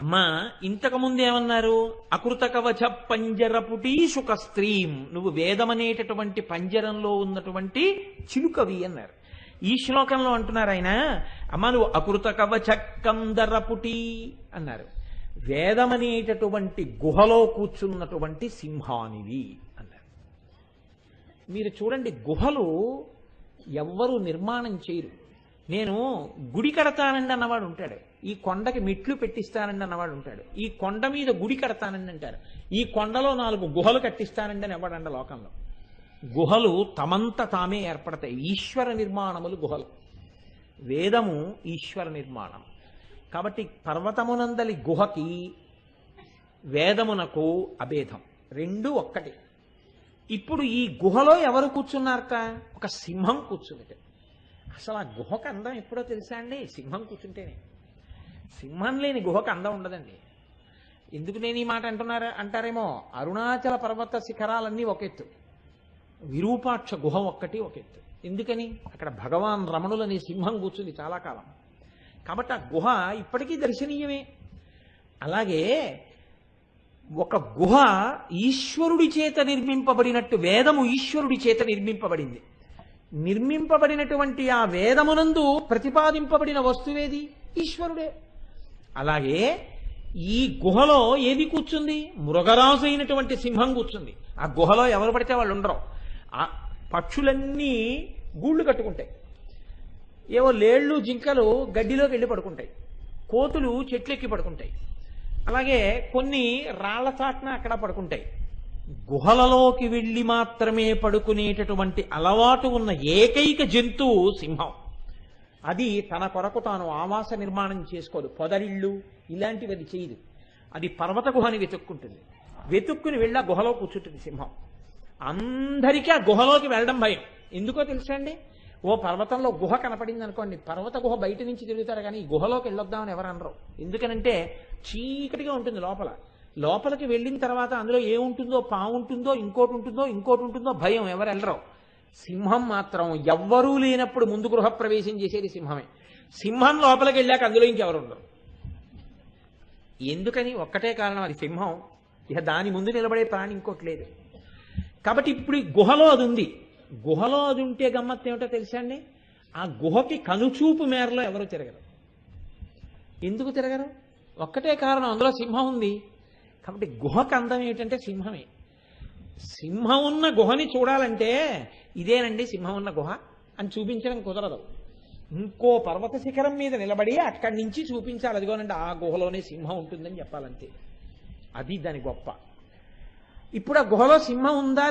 అమ్మా ఇంతకుముందు ఏమన్నారు? అకృత కవచ పంజరపుటీ శుక స్త్రీం, నువ్వు వేదమనేటటువంటి పంజరంలో ఉన్నటువంటి చిలుకవి అన్నారు. ఈ శ్లోకంలో అంటున్నారు ఆయన, అమ్మ నువ్వు అకృత కవచ కందరపుటి అన్నారు. వేదమనేటటువంటి గుహలో కూర్చున్నటువంటి సింహానివి అన్నారు. మీరు చూడండి, గుహలు ఎవ్వరూ నిర్మాణం చేయరు. నేను గుడి కడతానండి అన్నవాడు ఉంటాడు, ఈ కొండకి మెట్లు పెట్టిస్తానండి అన్నవాడు ఉంటాడు, ఈ కొండ మీద గుడి కడతానండి అంటారు, ఈ కొండలో 4 గుహలు కట్టిస్తానండి అని ఎవడండి లోకంలో. గుహలు తమంత తామే ఏర్పడతాయి. ఈశ్వర నిర్మాణములు గుహలు. వేదము ఈశ్వర నిర్మాణం. కాబట్టి పర్వతమునందలి గుహకి వేదమునకు అభేదం, రెండూ ఒక్కటి. ఇప్పుడు ఈ గుహలో ఎవరు కూర్చున్నారట? ఒక సింహం కూర్చుంది. అసలు ఆ గుహకు అందం ఎప్పుడో తెలుసా అండి? సింహం కూర్చుంటేనే. సింహం లేని గుహకు అందం ఉండదండి. ఎందుకు నేను ఈ మాట అంటారేమో, అరుణాచల పర్వత శిఖరాలన్నీ ఒక ఎత్తు, విరూపాక్ష గుహ ఒక్కటి ఒక ఎత్తు. ఎందుకని? అక్కడ భగవాన్ రమణులని సింహం కూర్చుంది చాలా కాలం. కాబట్టి ఆ గుహ ఇప్పటికీ దర్శనీయమే. అలాగే ఒక గుహ ఈశ్వరుడి చేత నిర్మింపబడినట్టు వేదము ఈశ్వరుడి చేత నిర్మింపబడింది. నిర్మింపబడినటువంటి ఆ వేదమునందు ప్రతిపాదింపబడిన వస్తువేది? ఈశ్వరుడే. అలాగే ఈ గుహలో ఏది కూర్చుంది? మృగరాజు అయినటువంటి సింహం కూర్చుంది. ఆ గుహలో ఎవరు పడితే వాళ్ళు ఉండరు. ఆ పక్షులన్నీ గూళ్ళు కట్టుకుంటాయి, ఏవో లేళ్లు జింకలు గడ్డిలోకి వెళ్ళి పడుకుంటాయి, కోతులు చెట్లెక్కి పడుకుంటాయి, అలాగే కొన్ని రాళ్ల చాట్న అక్కడ పడుకుంటాయి. గుహలలోకి వెళ్ళి మాత్రమే పడుకునేటటువంటి అలవాటు ఉన్న ఏకైక జంతువు సింహం. అది తన కొరకు తాను ఆవాస నిర్మాణం చేసుకోదు, పొదరిళ్ళు ఇలాంటివి అది చేయదు. అది పర్వత గుహని వెతుక్కుంటుంది, వెతుక్కుని వెళ్ళి ఆ గుహలో కూర్చుంటుంది సింహం. అందరికీ ఆ గుహలోకి వెళ్ళడం భయం. ఎందుకో తెలుసా అండి? ఓ పర్వతంలో గుహ కనపడింది అనుకోండి, పర్వత గుహ బయట నుంచి తిరుగుతారు కానీ ఈ గుహలోకి వెళ్ళొద్దామని ఎవరు అనరు. ఎందుకనంటే చీకటిగా ఉంటుంది లోపల. లోపలికి వెళ్ళిన తర్వాత అందులో ఏముంటుందో, పాము ఉంటుందో, ఇంకోటి ఉంటుందో భయం, ఎవరు వెళ్ళరు. సింహం మాత్రం ఎవ్వరూ లేనప్పుడు ముందు గృహప్రవేశం చేసేది సింహమే. సింహం లోపలికి వెళ్ళాక అందులో ఇంకెవరు ఉండరు. ఎందుకని? ఒక్కటే కారణం, అది సింహం. ఇక దాని ముందు నిలబడే ప్రాణి ఇంకోటి లేదు. కాబట్టి ఇప్పుడు ఈ గుహలో అది ఉంది. గుహలో అది ఉంటే గమ్మత్తు ఏమిటో తెలుసా అండి? ఆ గుహకి కనుచూపు మేరలో ఎవరు తిరగరు. ఎందుకు తిరగరు? ఒక్కటే కారణం, అందులో సింహం ఉంది. కాబట్టి గుహకు అందం ఏమిటంటే సింహమే. సింహం ఉన్న గుహని చూడాలంటే ఇదేనండి సింహం ఉన్న గుహ అని చూపించడం కుదరదు. ఇంకో పర్వత శిఖరం మీద నిలబడి అక్కడి నుంచి చూపించాలి, అదిగోనండి ఆ గుహలోనే సింహం ఉంటుందని చెప్పాలంతే. అది దాని గొప్ప. ఇప్పుడు ఆ గుహలో సింహం ఉందా